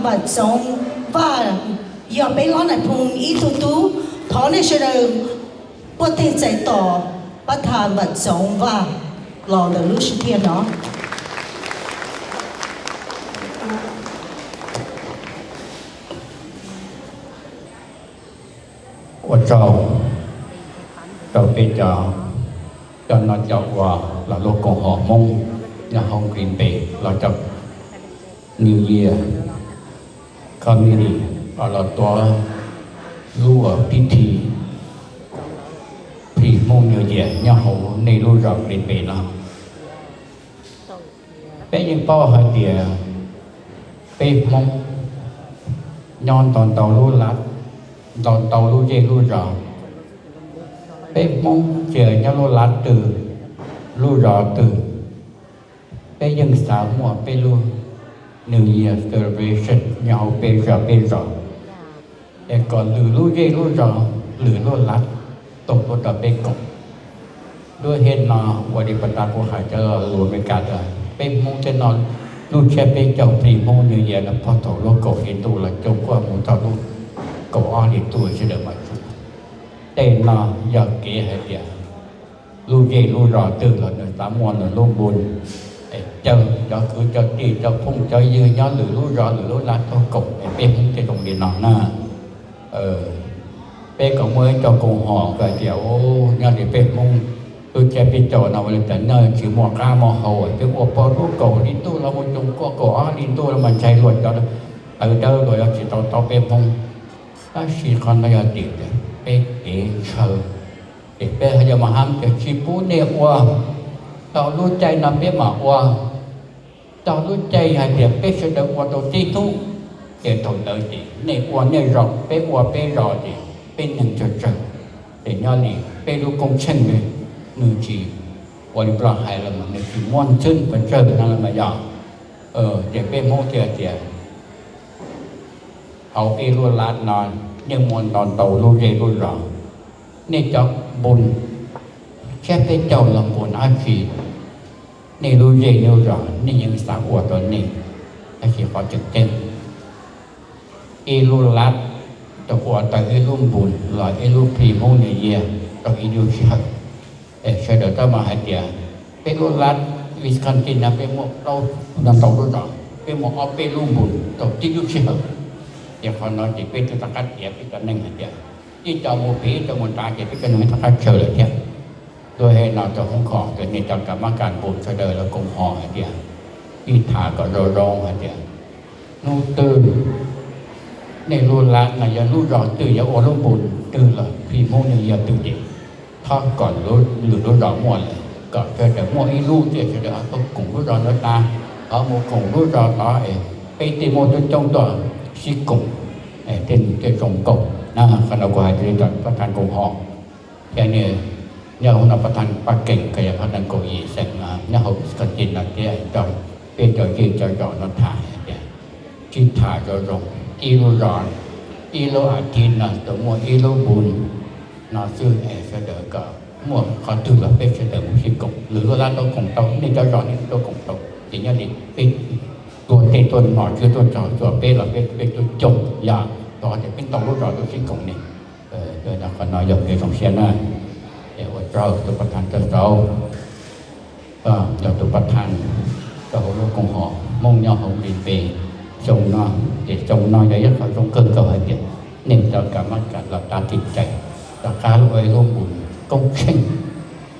vật sống và giờ bây lo này phùng ý tụ tú thọ này sẽ được bất thể giải tỏ bắt thà vật sống và lò được lúc sự kiện đó ว่าเจ้าเป็นเจ้าตอนนั้นเจ้าว่าเราโลกกงหอมงอย่าห้องกรีนเบย์เราจะ New Year คำนี้เราตัวรู้ว่าพิธีพี่มง New Year อย่าห้องในรู้จักกรีนเบย์นะเป็นยังเป้าหาเดียเป็นมงย้อนตอนเตารู้ลัดตอนเตารู้เย่รู้รอเป็นมงเจอเนี่ยรู้ลัดตื่นรู้รอตื่นเป็นยังสาวมัวเป็นรู้ New Year celebration เนี่ยเอาเป็นรอแต่ก่อนหรือรู้เย่รู้รอหรือรู้ลัดตกรถเป็นกบด้วยเหตุนอวันนี้ประธานผู้หายจะรู้เป็นการเป็นมงจะนอนรู้แค่เป็นเจ้าพรีมง New Year แล้วพอถอดรถกบเห็นตัวแล้วจงกว่ามุทารุก็อ้อนอีกตัวเฉลิมมาชุแต่นออยากเกะให้เดียรู้เย่รู้รอตื่นแล้วเนี่ยสามวันเนี่ยลงบุญเจ้าคือเจ้าตีเจ้าพุ่งเจ้ายืนย้อนหรือรู้รอหรือรู้รักตัวกบเป็นมุ่งจะตรงเดียนหน้าเป็นของเมื่อเจ้ากงหอก็เดี๋ยวย้อนเดี๋ยวเป็นมุ่งตัวแกเป็นเจ้าเราเลยแต่เนยถือหมวกกล้าหมวกเขาเป็นอวบรู้เก่าลิ้นตู้เราจงก็ก่อลิ้นตู้เรามันใช้รวดเราเดินโดยเราจิตเราเป็นมุ่งถ้าชีคนเราติดเป็นเอ๋เชอเป็นพยามาห้ามจะชีปูเนี่ยว่าเรารู้ใจนำเป็นหมาว่าเรารู้ใจให้เด็กเป็นเสด็จว่าตัวที่ทุกเด็กตัวเดินดิเนี่ยว่าเนี่ยรอเป็นว่าเป็นรอดิเป็นหนึ่งจุดจุดแต่ย้อนนี่เป็นรู้กงเช่นเลยหนึ่งจีวันปลาหายแล้วมันเนี่ยจีม้วนขึ้นเป็นเชิงนั่นแหละมาอย่างเด็กเป็นโมเทียเทียเอาเอรุลาดนอนยังมวนตอนโตรู้เยรู้รอนี่จับบุญแค่เป็นเจ้าลำบุญอาชีนี่รู้เยรู้รอนี่ยังสาวตัวนี้อาชีพพอจุดเต็มเอรุลาดตัวแต่เอรุบุญหล่อเอรุพรีโมเนียตัวเอรุเชิดเชิดเดี๋ยวต้องมาให้เดียเป็นรุลาดวิสคอนตินนะเป็นหมวกเราดันโตรู้รอเป็นหมวกเอาเป็นรุบุญตัวที่ยุเชิดอย่างคนนอนจีเป็นตัวตะกัดเดียเป็นตัวหนึ่งเดียที่จอมูผีจอมูตาเดียเป็นตัวหนึ่งตะกัดเฉยเดียโดยให้เราจะห้องของตัวนี้จะกรรมการบุญเฉยแล้วกงหอเดียที่ถาก็ร้องเดียนู่ตื่นในรูละในยันรูรอตื่นอย่าโอรุบุญตื่นเลยพี่โมนี่อย่าตื่นเด็กถ้าก่อนรู้หรือรู้รอมั่วเลยก็เกิดแต่มั่วไอ้รู้เดียเฉยๆก็กงรู้รอแล้วตาเอาโมกงรู้รอต่อไปตีโมจนจงตัวชิกงเป็นจะส่งกบนะคณะกรรมการประธานกงหอแค่นี้เนี่ยหัวหน้าประธานปากเก่งก็ยังประธานกงอีเสงนะเนี่ยเขาสกินนักเที่ยวจอยเป็นจอยกินจอยจอนัดถ่ายเนี่ยจิตถ่ายจอยลงอีโรร้อนอีโรอาทิตย์นะตัวมัวอีโรบุญน่าซื้อเสด็จก็มัวเขาตื่นแล้วเป็นเสด็จชิกงหรือว่าเราคงต้องนี่จอยจอนี่ตัวคงต้องอย่างนี้ดิเป็นตัวเตตัวหนอคือตัวจอตัวเป้เราเป็นตัวจมยาตอนจะเป็นตัวรู้รอตัวชิกงนี่โดยนักการนายกในของเชียน่าว่าเจ้าตัวประธานเจ้าก็เจ้าตัวประธานเจ้าลูกกงหอมงย่อของดินเปจงนอเด็กจงนอใหญ่ยักษ์เขาจงเกินเก่าให้เปลี่ยนเน้นต่อการมั่นการหลับตาติดใจต่อการรวยร่วมบุญกงเช่ง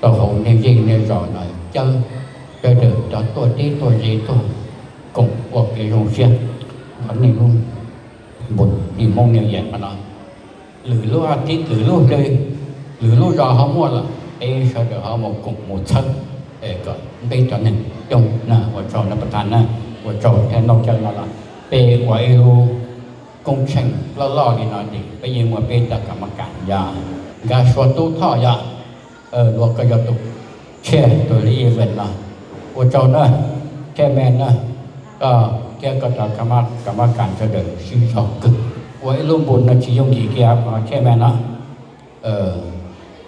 ต่อหงในยิงในรอหน่อยเจ้าเดินต่อตัวนี้ตัวยีตัวกงออกไปโรงเชียนวันนี้รุ่งบุญอีมงเนี่ยใหญ่มาหน่อยหรือรู้อาทิตย์หรือรู้เลยหรือรู้รอเขาหมดละเสด็จเขาหมดกลุ่มหมดชั้นก็เป็นตัวหนึ่งจงนะว่าเจ้านับประทานนะว่าเจ้าแทนนอกจากนั้นละเป็นว่ารู้กงเช่งล่อๆนี่นอนดิไปยิงว่าเป็นจากกรรมการยากาชวตุท่อยาลวกก็ยตุเช่ตัวนี้เวนนะว่าเจ้านะแค่แมนนะก็แกก็จากกรรมการเสด็จชื่อชอบกึกว่าร่วมบุญนะชี้ยงกี่เกียร์แค่แมนนะ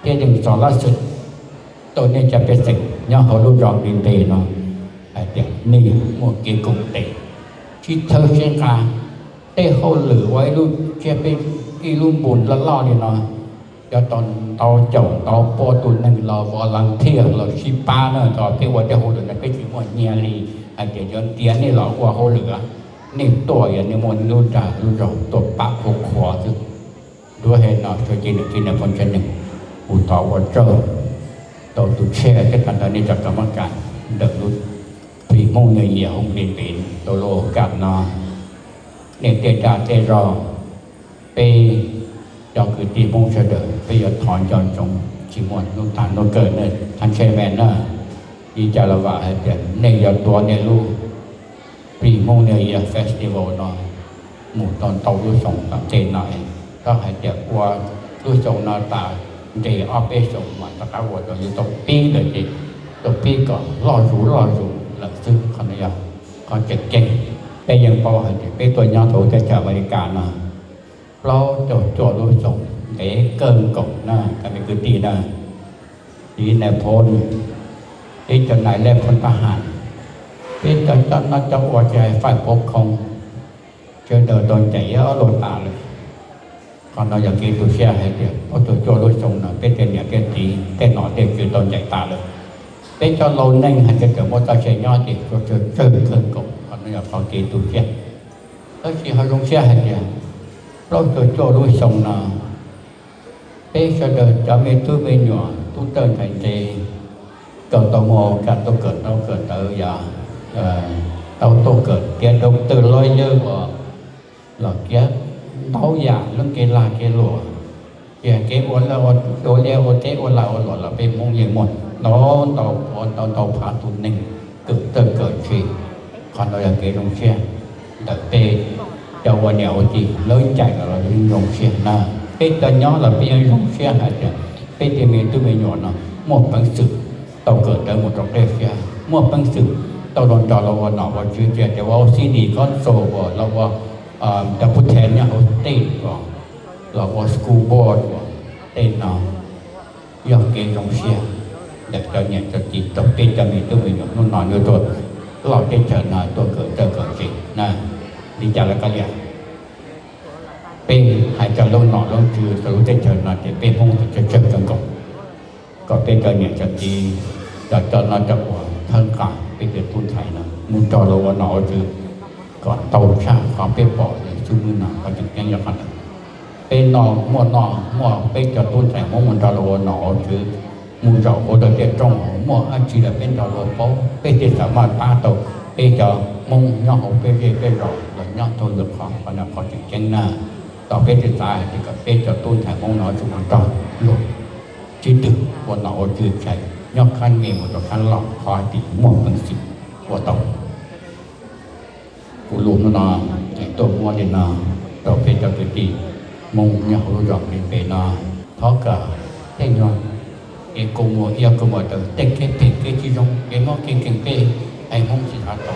ที่หนึ่งสอนล่าสุดตัวนี้จะเป็นสิ่งย่อเขาลูกรองดินเตเนาะเด็กนี่หมวกกีกุ่มเตที่เธอเชียงคา tê hô lử với luôn chia bên cái luôn buồn là lo đi nó cho toàn tàu chậu tàu po tụi mình là vào lăng thiệt là chi ba nữa cho cái vấn đề hỗ trợ này cái chuyện mọi nhà đi anh để cho tiền này là qua hỗ lửa nên tuổi này muốn luôn trả luôn rồi tuổi bạc hộp khó chứ đua hết nó cho chị được chị này phần chân này u tàu vào trời tàu tụi xe cái thành ra này cho các bạn cả được luôn vì mong người nhiều không đến biển tàu lô cả nó nên để trả để rò về cho cứ tìm mong sẽ đợi bây giờ thọn cho chúng chỉ muốn nó thành nó cởi này thành xe mẹ nữa đi cho là vợ hết tiền nên giờ tua này luôn vì mong này festival nó một tuần tàu lưu sống ở trên này đó hay được qua lưu sống nó ta để operation mà tất cả mọi người tàu pi được gì tàu pi có lo rủ là sư còn này còn chật chật bây giờ bao hành bây tôi nhau thủ cho America nó lo cho lưu sống để cơn cổng na cái cứ tì na đi này phone đi cho này lên phone ta hàn đi cho nó cho qua chạy phải bốc không chơi đời toàn chạy ở lối tảเลยcòn nó giờ kia tôi xe hay được có tôi cho lối sông là bên trên nhà cái tí cái nọ để chơi toàn chạy tảเลยbên cho lâu nhanh hay cái kiểu một ta chạy nhỏ thì cho chơi cơn cổng còn nó giờ còn kia tôi xe đó chỉ hơi dùng xe hay được lo cho lối sông là bây giờ cho mình tôi bên nhỏ tôi tên thành gì cầu tàu mò cả tôi cỡ tới giờ tàu tôi cỡ kia đầu tư lôi như của là kia tàu giả lưng kia là kia lụa kia cái ôn là ôn đôi leo ôn thế ôn là bên mông gì một nó tàu phá tụi mình cực tới cỡ gì còn đây là cái đồng xe đợt tê cho qua nẻo gì lớn chạy là đồng xe na cái tên nhỏ là bây giờ xe hạt cái tiền miền tôi nhỏ nó một bằng sự tàu cỡ tới một trong đây xe một bằng sự tàu đòn trò là vào nọ vào chuyên chuyện để vào CD console vào là vào đập bút thèn nhá vào tên vào là vào school board vào tên nó dòng cái dòng xe để cho nhận cho chị tập tên cho mình tôi nhỏ nó nói như tôi lọt trên trời là tôi cỡ gì nè đi chào là cái gì bên hai cho lâu nọ lâu chưa từ trên trời là để bên mông thì cho chân cổng còn bên trời nhận cho chị cho nó cho thân cả bên để tuân thải nó muốn cho lâu nọ chứ còn tàu xa còn bên bỏ để chung như nào có những cái như vậy bên nọ mua bên cho tuân thải muốn cho lâu nọ chứ muốn cho ở đây để trong mua anh chỉ là bên cho lâu phố bên để sao mà ba tàu bên cho mông nhau hậu bên rồi là nhau thôi được không còn là có những cái nàoต่อไปจะตายที่กับเป็นจะต้นถ่ายมองน้อยจุดต่อหลุดจิตตึกว่าหนอจืดใจยกขันเมฆว่าขันหลอกคอยติม่วงเป็นสิว่าต่อกูรู้นอนแต่ตัวมัวเดนต่อไปจะไปตีมงเนี่ยเขาหยอกเป็นเปนาเพราะกับเต้นยอนเอกงมัวเอียกมัวเตอเต้นเก่งเก่งเก่งจีจงเก่งมากเก่งเก่งเป้ไอ้ห้องสิหาต่อ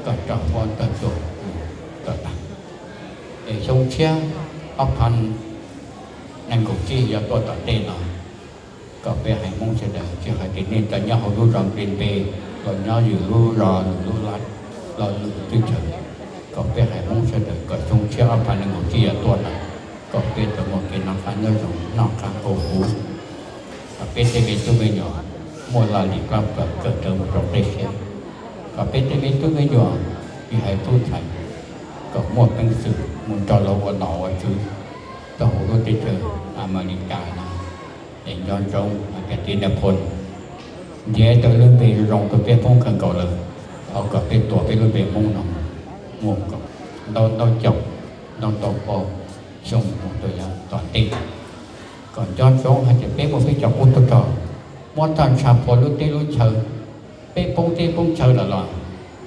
ก็จับวันตัดจบตัดsông xe ấp hành nên cũng chỉ là tôi tập tên là có về hành mong sẽ được chứ phải đến nên tại nhà họ lưu rằng tiền về rồi nhà dự lưu rồi lưu lại rồi lưu tuyên truyền có về hành mong sẽ được có sông xe ấp hành nên cũng chỉ là tôi là có về từ một cái năng khả năng dùng năng khả cầu phú có về từ bên tôi bên nhỏ một là đi làm cỡ từ một trong đây xe có về từ bên tôi bên nhỏ thì hãy tu thành có một tăng sự muốn cho lâu vào nọ chứ tôi không có thể chơi America nào để cho trong cái tiền đẹp hơn dễ tới lên về rong cái bé phong cần cầu là họ có cái tuổi cái lên về mông nó một đau chọc đau tàu bò xong một thời gian toàn tiền còn cho số hay bé một cái chọc ô tô trò một thằng sạp vào lúc tê lúc chờ bé phong chờ là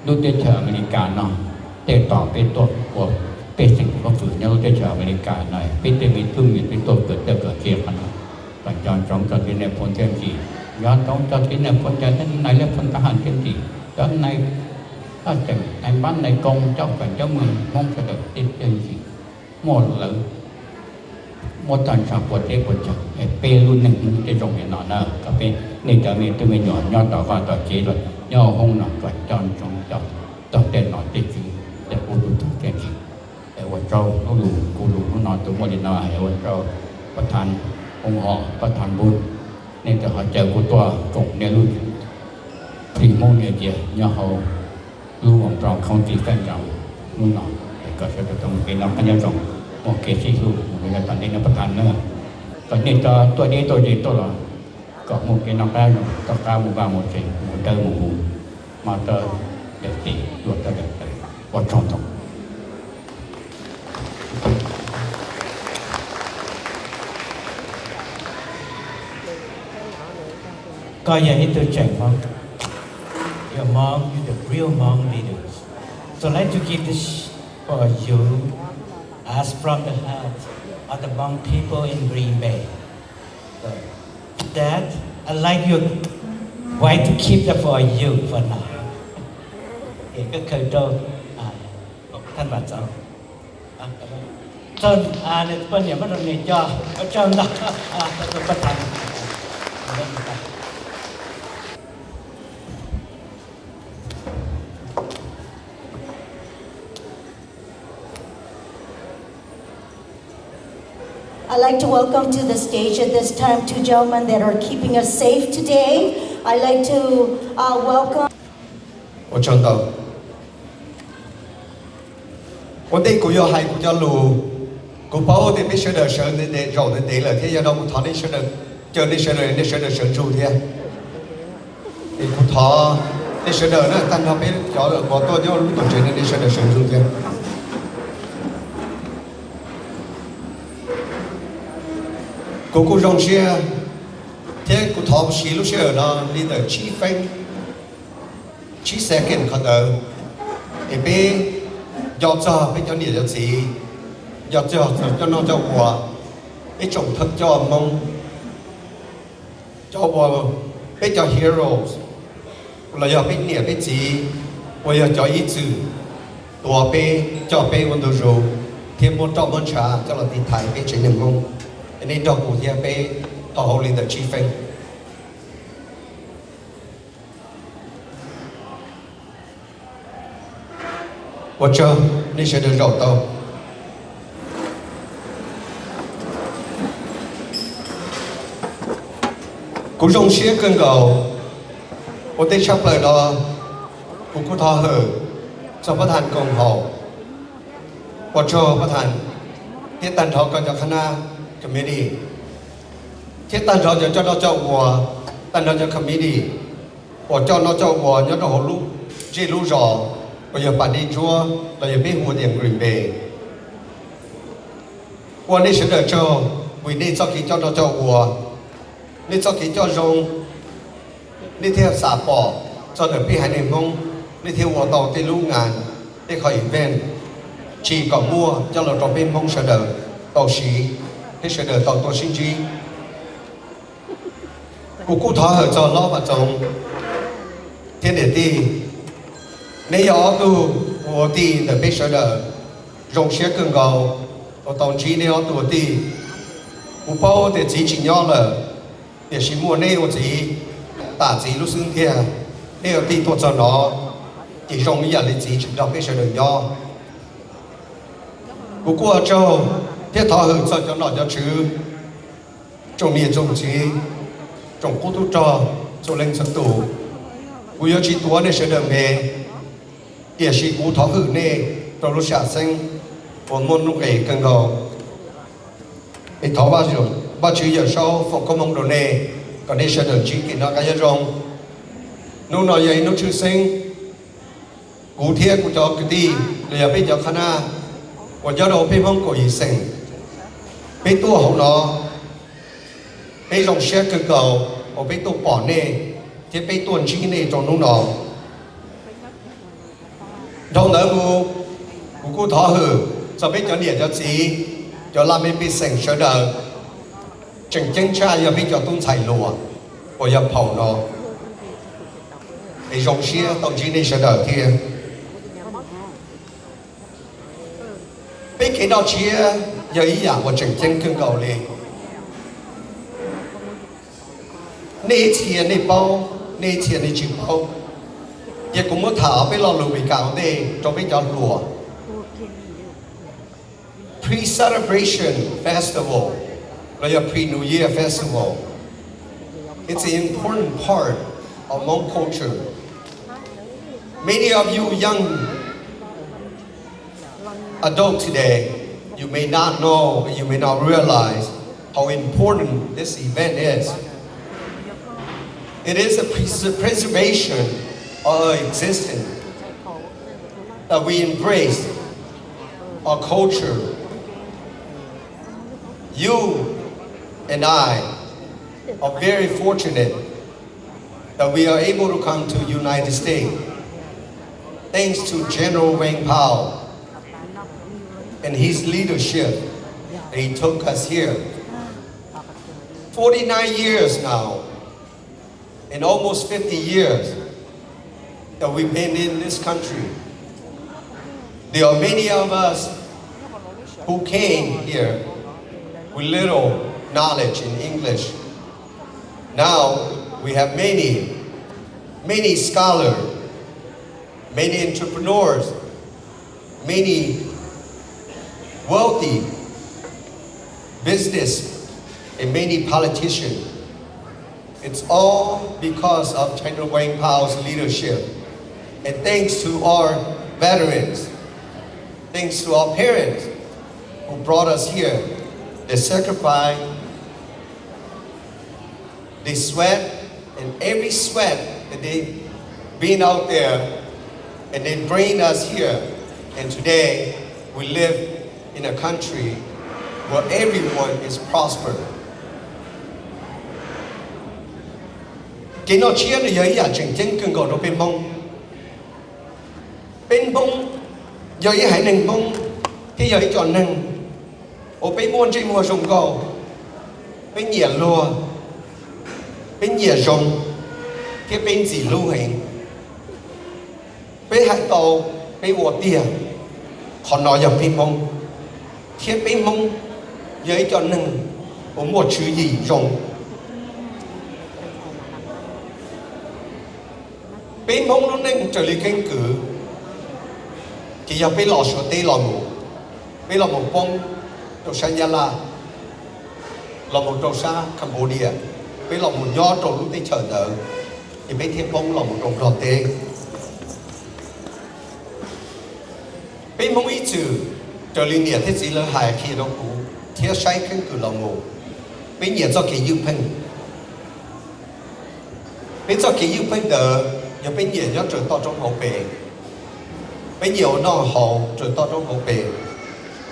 lúc tê chờ America nào để tỏ bên tôi của bên sinh có phụ nhau để chờ America này bên tên mình thương mình bên tôi cỡ kia mà và chọn trong cho cái này phun trên gì do trong cho cái này phun trên này là phun cả hàng trên gì đó này ở chẳng này bán này công cho cả cho mình mong sẽ được tin trên gì một là một tần sản của thế của chồng pe luôn này muốn cái rồng này nọ nè cả bên nên cho mình từ mình nhỏ nhỏ vào tỏ chế rồi nhỏ không nào cả chọn trong cho tỏ tên nói tên gì để ôn tập cái gì จ้าลูกกูลูกนอนตัวมันนายวันเจ้าประธานองค์หอประธานบุญเนี่ยจะหาเจอกูตัวกงเนี่ยรุ่นพรีโมเนี่ยเจียเนี่ยเขาลูกของเราเขาตีแฟนเรานู่นน่ะก็จะต้องเป็นนักพยากรณ์โอเคที่ลูกเวลาตอนนี้นักประธานเนอะตอนนี้ตัวนี้ตัวเดียวตัวละก็มุกเป็นนักแรกต้องการมุกบ้ามุกเจมุกเดิมมุกมาเตอร์เด็กตีรวดเด็กวัดช่องตรงก็อย่าให้ตัวแจกมั้ง Your mom, you the real mom leaders. So I'd like to give this for you, as from the heart of the Hmong people in Green Bay. So, Dad, I'd like your wife to keep that for you for now. ก็เคยโดนท่านบาดเจ็บจนเนี่ยเปิ้ลเนี่ยมันโดนเนี่ยย่อเขาจำได้ตัวประธาน I'd like to welcome to the stage at this time two gentlemen that are keeping us safe today. I'd like to welcome. 我唱到，我哋古要係古要路，古包我哋必須得上你哋做你哋啦，天要到古堂你須得，叫你須得你須得上住天，你古堂你須得呢，但係俾叫我多啲路途上你須得上住天。cô rong xe thế cô thọ xí lúc xe ở đó đi tới chi phanh chi xe kiện khó tới để bé cho nhiều cho gì cho nó cho quả bé trồng thật cho mong cho quả bé cho heroes là giờ bé nhiều bé gì bây giờ cho ý chữ tua bé cho bé vấn đề rồi thêm một trăm món trà cho là đi thái bé chỉ niệm mong nên trong cuộc thi bé tỏ hậu lên được chi phí và chờ nên sẽ được rau tàu cú rong xía cơn cầu và tên sắp lời đó cú thọ hở choประธานกองhậu và chờประธานที่ตันทอก็จะคณะcommittee ที่ตั้งเราจะเราเจ้าวัวตั้งเราจะ committee ว่าเจ้าเราเจ้าวัวเนี่ยเราลูกจีลูกรอว่าอย่าปั่นดีชัวเราอย่าไปหัวเดียง Green Bay วันนี้ฉันเดินเจ้าวันนี้เจ้ากี่เจ้าเราเจ้าวัวนี่เจ้ากี่เจ้ารงนี่เที่ยวสาปอเจ้าเดินไปหาในห้องนี่เที่ยววัวต่อที่ลูกงานที่คอยอีเวนต์ชีก่อมัวเจ้าเราจะเป็นห้องเสด็จต่อชีที่เสด็จต่อตัวชิงจีกูท้อเหรอจอล้อมาจงเทียนเดียดีในยอตูวัวตีเดินไปเสด็จรงเชี่ยกึ่งเกาตอนจีในยอตัวตีกูเป้าเดี๋ยวจีจิงยอเลยเดี๋ยวชิมัวในวัวจีตาจีลูกซึ่งเทียในยอตีตัวจอนอจีรงมีอย่างเลยจีจิงเราไปเสด็จยอกูกลัวเจ้าthiết thọ hưởng cho nó cho chứ trong miền trong chí trong cố tu cho lên sân tủ cú yêu chí túa này sẽ được về địa sĩ cú thọ hưởng này trong lúc xả sinh của môn lúc ấy cần gò để thọ bao chữ giờ sau phòng công mong đồ này còn đây sẽ được chỉ kỹ nó cái rong nó nói vậy nó chữ sinh cú thiết cú cho cái đi để bây giờ khana và do đó bên mong của ý sinh bên tua hậu nó bên dòng xe cơ cầu ở bên tua bỏ nè thì bên tuần chỉ nè trong nông nó trong đó cô thọ hử cho bên cho địa cho gì cho làm bên sinh sơ đời chừng chân cha giờ bên cho tung chạy lùa và giờ phẩu nó bên dòng xe tàu chỉ nè sơ đời thì bên cái đó chia giờ ý dạng của chừng chân cưng cầu lên nê chia nê bao nê chia nê chịu bao giờ cũng muốn thả bên lò lùi bị cào đây cho bên cho lùa pre-celebration festival, like a pre-New Year festival. It's an important part of Hmong culture. Many of you young adults today, you may not know, you may not realize how important this event is. It is a preservation of our existence, that we embrace our culture. You and I are very fortunate that we are able to come to the United States thanks to General Wang Pao and his leadership. He took us here. 49 years now, and almost 50 years that we've been in this country. There are many of us who came here with little knowledge in English. Now we have many scholars, many entrepreneurs, many wealthy business, and many politicians. It's all because of General Wang Pao's leadership. And thanks to our veterans, thanks to our parents who brought us here, they sacrificed, they sweat, and every sweat that they been out there, and they bring us here. And today, we live in a country where everyone is prosperous. Cái nó chia được giới giả chỉnh chân cường gọi nó bên bông giới hải nâng bông cái giới chọn nâng ở bên muôn trên mùa rồng cầu bên nhẹ lùa bên nhẹ rồng cái bên gì lưu hành bên hải tàu bên ổ tiền họ nói dòng bên bông cái bên bông giới chọn nâng ở một chữ gì rồng bên mông nó nên trở lại kinh cử thì giờ bên lò sữa tê lò ngủ bên lò một bông trâu sa Gia La lò một trâu sa Cambodia bên lò một nho trâu lúc tê chờ đợi thì bên thiên bông lò một trâu rò tê bên mông ý chữ trở lại nhiệt thế gì là hài khi nó cũ thiết say kinh cử lò ngủ bên nhiệt do kỳ yêu phanh bên do kỳ yêu phanh đỡ giờ bên nhiều nhớ trường to trong hậu bể bên nhiều nó hậu trường to trong hậu bể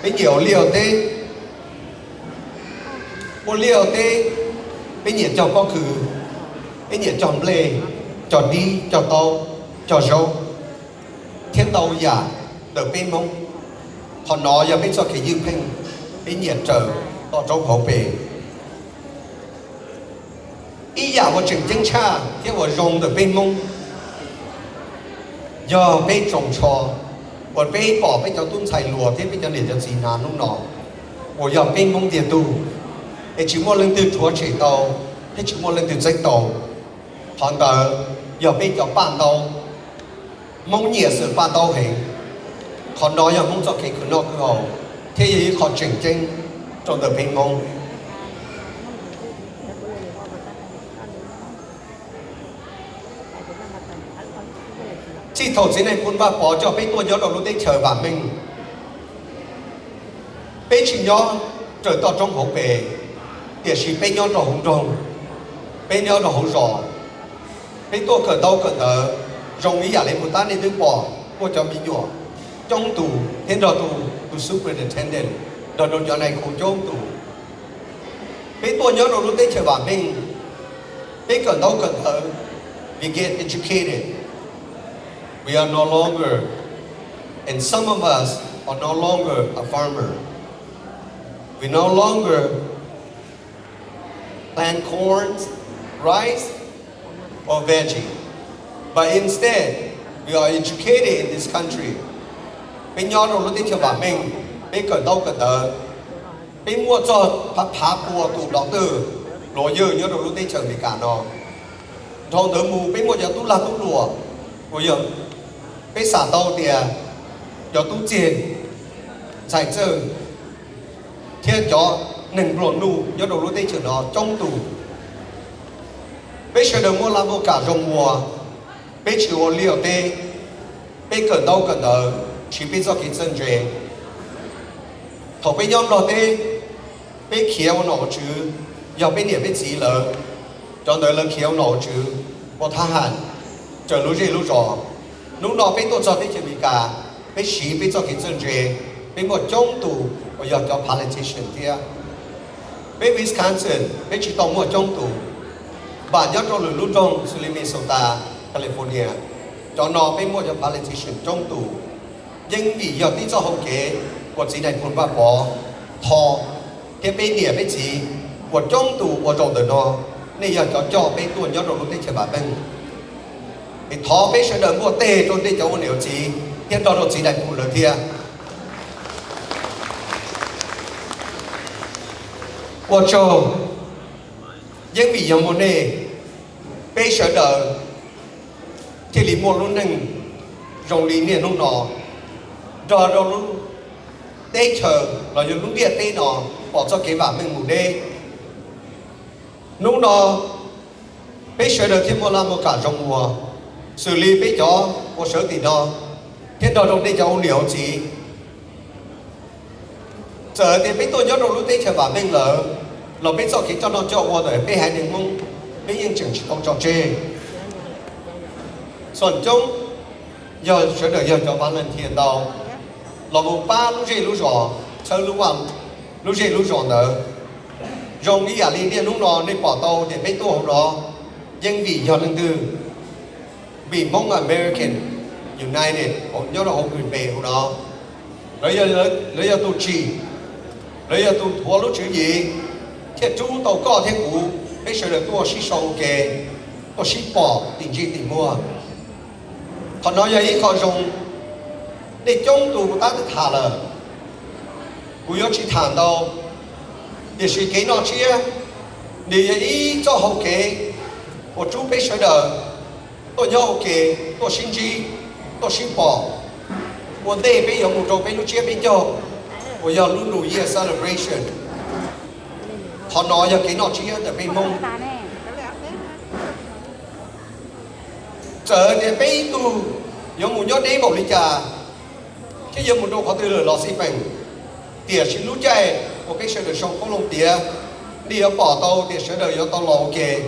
bên nhiều liều tê một liều tê bên nhiều cho có khử bên nhiều chọn lề chọn đi chọn tàu chọn râu thiên tàu giả đỡ bên mông họ nói giờ bên cho cái dư phanh bên nhiều trở to trong hậu bể ý giả của trường chân cha thế của rồng đỡ bên mông giờ bây trồng trò, còn bây bỏ bây cho tuân xài lùa thế bây giờ để cho gì nào nung nọ, rồi giờ bây mong tiền tu, để chỉ mua lần từ thua chỉ tàu, thế chỉ mua lần từ dây tàu, hoàn tờ giờ bây cho ban tàu, mong nhiều sự ban tàu hình, còn đó giờ mong cho cái nó cứ hồ, thế gì họ chỉnh chỉnh trong đời bây mong. Chỉ thầu thế này cũng bà bỏ cho bên tôi nhớ đầu lúc đấy chờ bà mình bên chỉ nhớ trời to trong hộp bể để chỉ bên nhớ đầu hồng rồng bên nhớ đầu hồng rõ bên tôi cỡ đâu cỡ tờ rồng ý giả lên một ta nên đứng bỏ cô cho bị nhỏ trong tù thế đó tù superintendent đó đồ nhỏ này không trong tù bên tôi nhớ đầu lúc đấy chờ bà mình bên cỡ đâu cỡ tờ we get educated. We are no longer, and some of us are no longer a farmer. We no longer plant corn, rice, or veggie. But instead, we are educated in this country. Bên nhau đâu lúc đấy cho bà mình, bên cỡ đâu cỡ tờ, bên mua cho phá bùa tủ đó từ, lúa dư nhớ đâu lúc đấy chờ bị cả nó. Thằng tớ mù bên mua cho tú là tú lúa, bây giờ bây xả tàu thì cho tú tiền giải trừ thiên cho nền bồn nu nhớ đồ lúc tây chữ nó trong tù bây giờ được mua làm một cả rồng mùa bây chữ ô liều tê bây cẩn đâu cẩn ở chỉ bây giờ cái chân rề thầu bây nhóm lo tê bây khéo nọ chứ giờ bây niệm bây gì lỡ cho nên là khéo nọ chứ một thằng hẳn chờ lúc gì lúc rõ lúc nọ bây tôi cho tê chữ bị cả bây chỉ bây giờ cái chân rề bây một trong tù bây giờ cho politician kia bây Wisconsin bây chỉ tao một trong tù và nhớ cho lúc trong Minnesota California cho nó bây mua cho politician trong tù nhưng vì giờ tí cho hậu kế của chỉ này cũng bỏ thò cái bên địa bên chỉ của trong tù của trong đời nó nên giờ cho bên tuần nhớ rồi lúc đấy chơi bà bên thì thò bên sẽ đợi mua tê cho đây cháu nếu chỉ hiện đó rồi chỉ này cũng lớn thiệt của châu nhưng vì giờ một này bây giờ đợi thì lý một luôn nâng rồng lý niệm lúc nọ rồi lúc tê chờ là những lúc điện tê nọ bỏ cho cái bản mình ngủ đê lúc nọ bây giờ đợi thì một làm một cả rồng mùa xử lý bây giờ một số tỷ đó thế đó trong đây cháu liều chỉ giờ thì bây tôi nhớ lúc tê chờ bản mình lỡ là bây giờ khi cho nó cho qua rồi bây hai đừng mong bây những trường chỉ không cho chêส่วน中giờ sẽ được giờ cho bạn lần thiền đầu là một ba lúc gì lúc rõ chơi lúc ăn lúc gì lúc rõ nữa dùng ý lý điện lúc đó nên bỏ tàu để mấy tổ đó nhưng vì giờ lần tư vì mong American United họ nhớ là họ quyền về hôm đó lấy giờ tôi chỉ lấy giờ tôi thua lúc chữ gì thì chúng tàu có thế cũ bây giờ được tôi xí sâu kề tôi xí bỏ tiền gì tiền mua họ nói vậy họ dùng để trong tù ta được thả là cú yếu chỉ thả đâu để suy kế nó chia để ý cho hậu kế của chú bây giờ đời tôi nhớ hậu kế tôi xin chi tôi xin bỏ một đây bây giờ một chỗ bây giờ chia bây giờ bây giờ luôn đủ year celebration họ nói giờ cái nó chia để bên mông giờ thì bây tu giống một nhớ đấy một lý trà cái giờ một đồ họ từ lò xi phèn tiệt xin lú chạy một cái sự đời sống không lông tiệt đi ở bỏ tàu tiệt sự đời ở tàu lò kề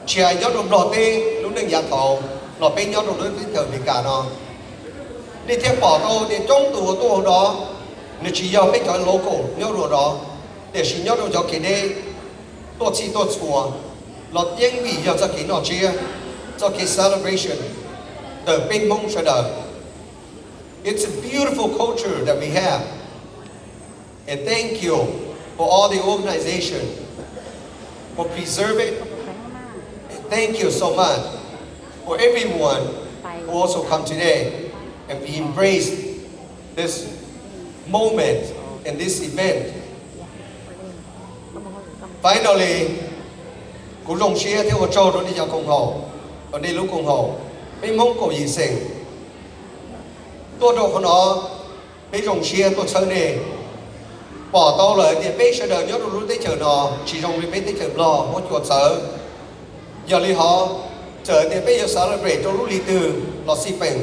chạy nhớ đồ đỏ tê lúc đừng giả thầu lò bên nhớ đồ đối với thời bị cả nó đi theo bỏ tàu thì trong tù tù đó nếu chỉ giờ mấy cái local nhớ đồ đó để xin nhớ đồ cho cái đây tôi chỉ tôi chùa lò tiếng vì giờ cho cái nó chia cho cái celebration the bên mông sẽ đời. It's a beautiful culture that we have. And thank you for all the organization for preserving it. And thank you so much for everyone who also come today and we embrace this moment and this event. Finally, cũng rồng xia theo một châu đó đi vào Cộng hòa, ở đây lúc Cộng hòa, bên mông cổ gì sinh. Tôi đâu có nó bây rồng xia tôi chơi này bỏ tao lại thì bây giờ đời nhớ lúc tới chờ nó chỉ rồng với tới chờ lo một chuột sợ giờ li họ chờ thì bây giờ celebrate trong lúc li từ lo xí phèn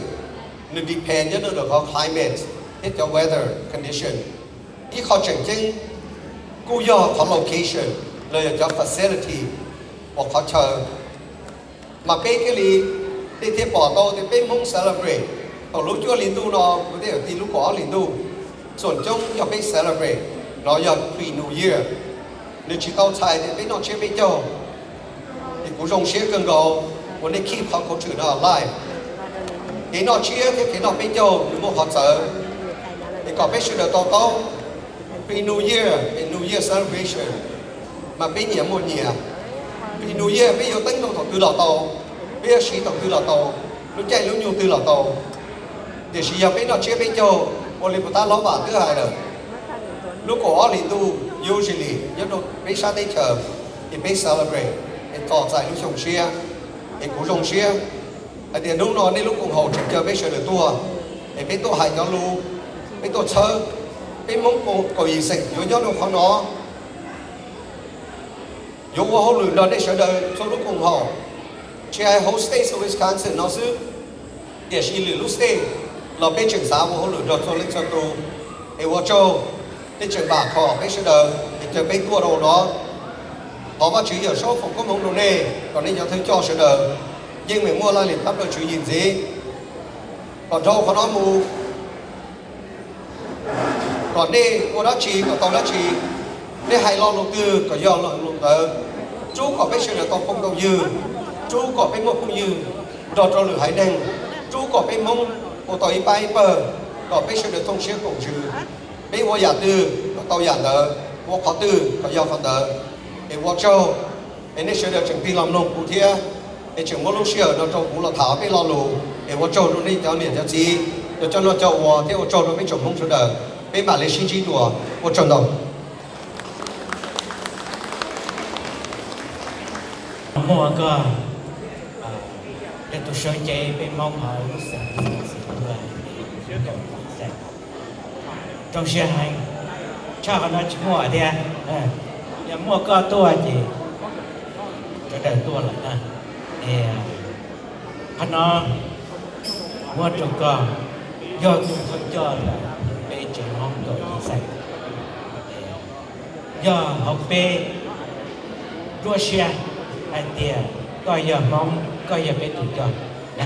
nó depend nhớ được họ climate hết cho weather condition ý họ chẳng chừng cú giờ họ location lời cho facility hoặc họ chờ mà bây cái li thì bỏ tao thì bây mong celebrate lúc chưa liên tu nó có thể thì lúc có liên tuส่วนtrong giờ bây celebrate nó giờ pre New Year nếu chỉ tao xài thì bây nó chưa bây giờ thì cũng dùng xe cần go muốn để keep họ culture nó alive cái nó chia cái nó bây giờ nếu mà họ sợ thì có bây giờ tao tao pre New Year and New Year celebration mà bây giờ một nhà pre New Year bây giờ tính đâu từ lò tàu bây giờ chỉ từ lò tàu lúc chạy lúc nhiều từ lò tàu để sử dụng cái nó chia bên châu, một lần ta nói vào thứ hai rồi. Lúc có liên tu, usually, nhất là bây giờ đây chờ, thì bây celebrate, thì tỏ giải lúc dùng chia, thì cũng dùng chia. Thì lúc nó nên lúc cùng hậu chờ bây giờ được tua, thì bây tôi hay cho lu, bây tôi chơi, bên mong có ý sinh yếu nhớ đâu khó nó yếu qua hậu lửa đó để sợ đời cho lúc cùng họ chỉ ai hostess ở Wisconsin nó xứ để chỉ lửa lúc stay là bên trường giáo qua hậu lửa đó cho lên cho tôi để qua châu bên trường bạc họ bên sợ đời để cho bên tua đầu đó họ và chỉ ở số phòng có mong đồ nè còn nên cho thấy cho sợ đời nhưng mình mua lại liền bắt đầu chữ nhìn gì còn đâu có nó mù còn đi mua đá chi còn tàu đá chi để hai lo đầu tư có do lo đầu tư chú có biết sự là tàu không đầu dư chú có biết mua không dư rồi cho lửa hải đen chú có biết mong của tàu bay bờ có biết sự là thông xe cùng dư biết mua giả tư có tàu giả nợ mua khó tư có do khó nợ để mua châu để sự là chuẩn bị làm nông cụ thia để chừng mua lúc xưa nó trồng cũng là tháo biết lo lù để mua châu nó đi cho liền cho chi để cho nó châu hoa thế mua châu nó biết trồng không số đời bên bà lấy xin chi đùa mua trồng đồng mua cơ để tôi soi chạy bên mong họ trong xe hành cha nó chỉ mua ở đây nhà mua cơ tua gì cho đời tua lại nè hắn nó mua trồng cơ do chúng tôi cho là bê chỉ mong rồi đi sạch do học bê đua xe anh tiền coi giờ mong coi giờ bê tụi cho nè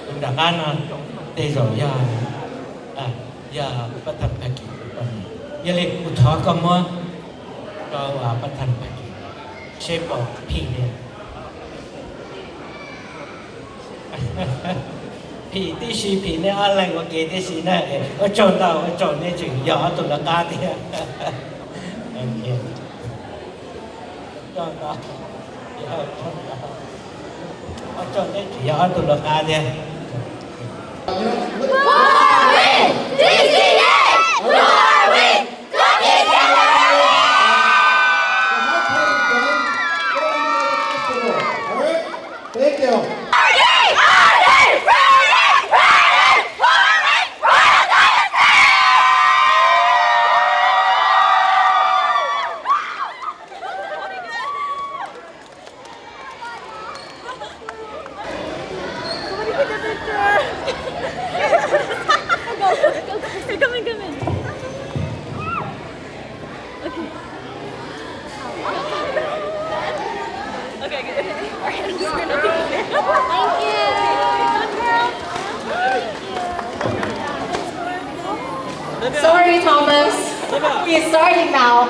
chúng đã ăn đây rồi giờ bắt thành phải kỹ giờ lên cụ thọ con mua rồi bắt thành phải kỹ xếp vào phi này phi tí xí phi này ăn lại có cái tí xí này ở chỗ nào ở chỗ này chừng gió tụi nó ta thì chỗ nào ở chỗ này chừng gió tụi nó ta thì Thank you. Sorry, Thomas. We're starting now.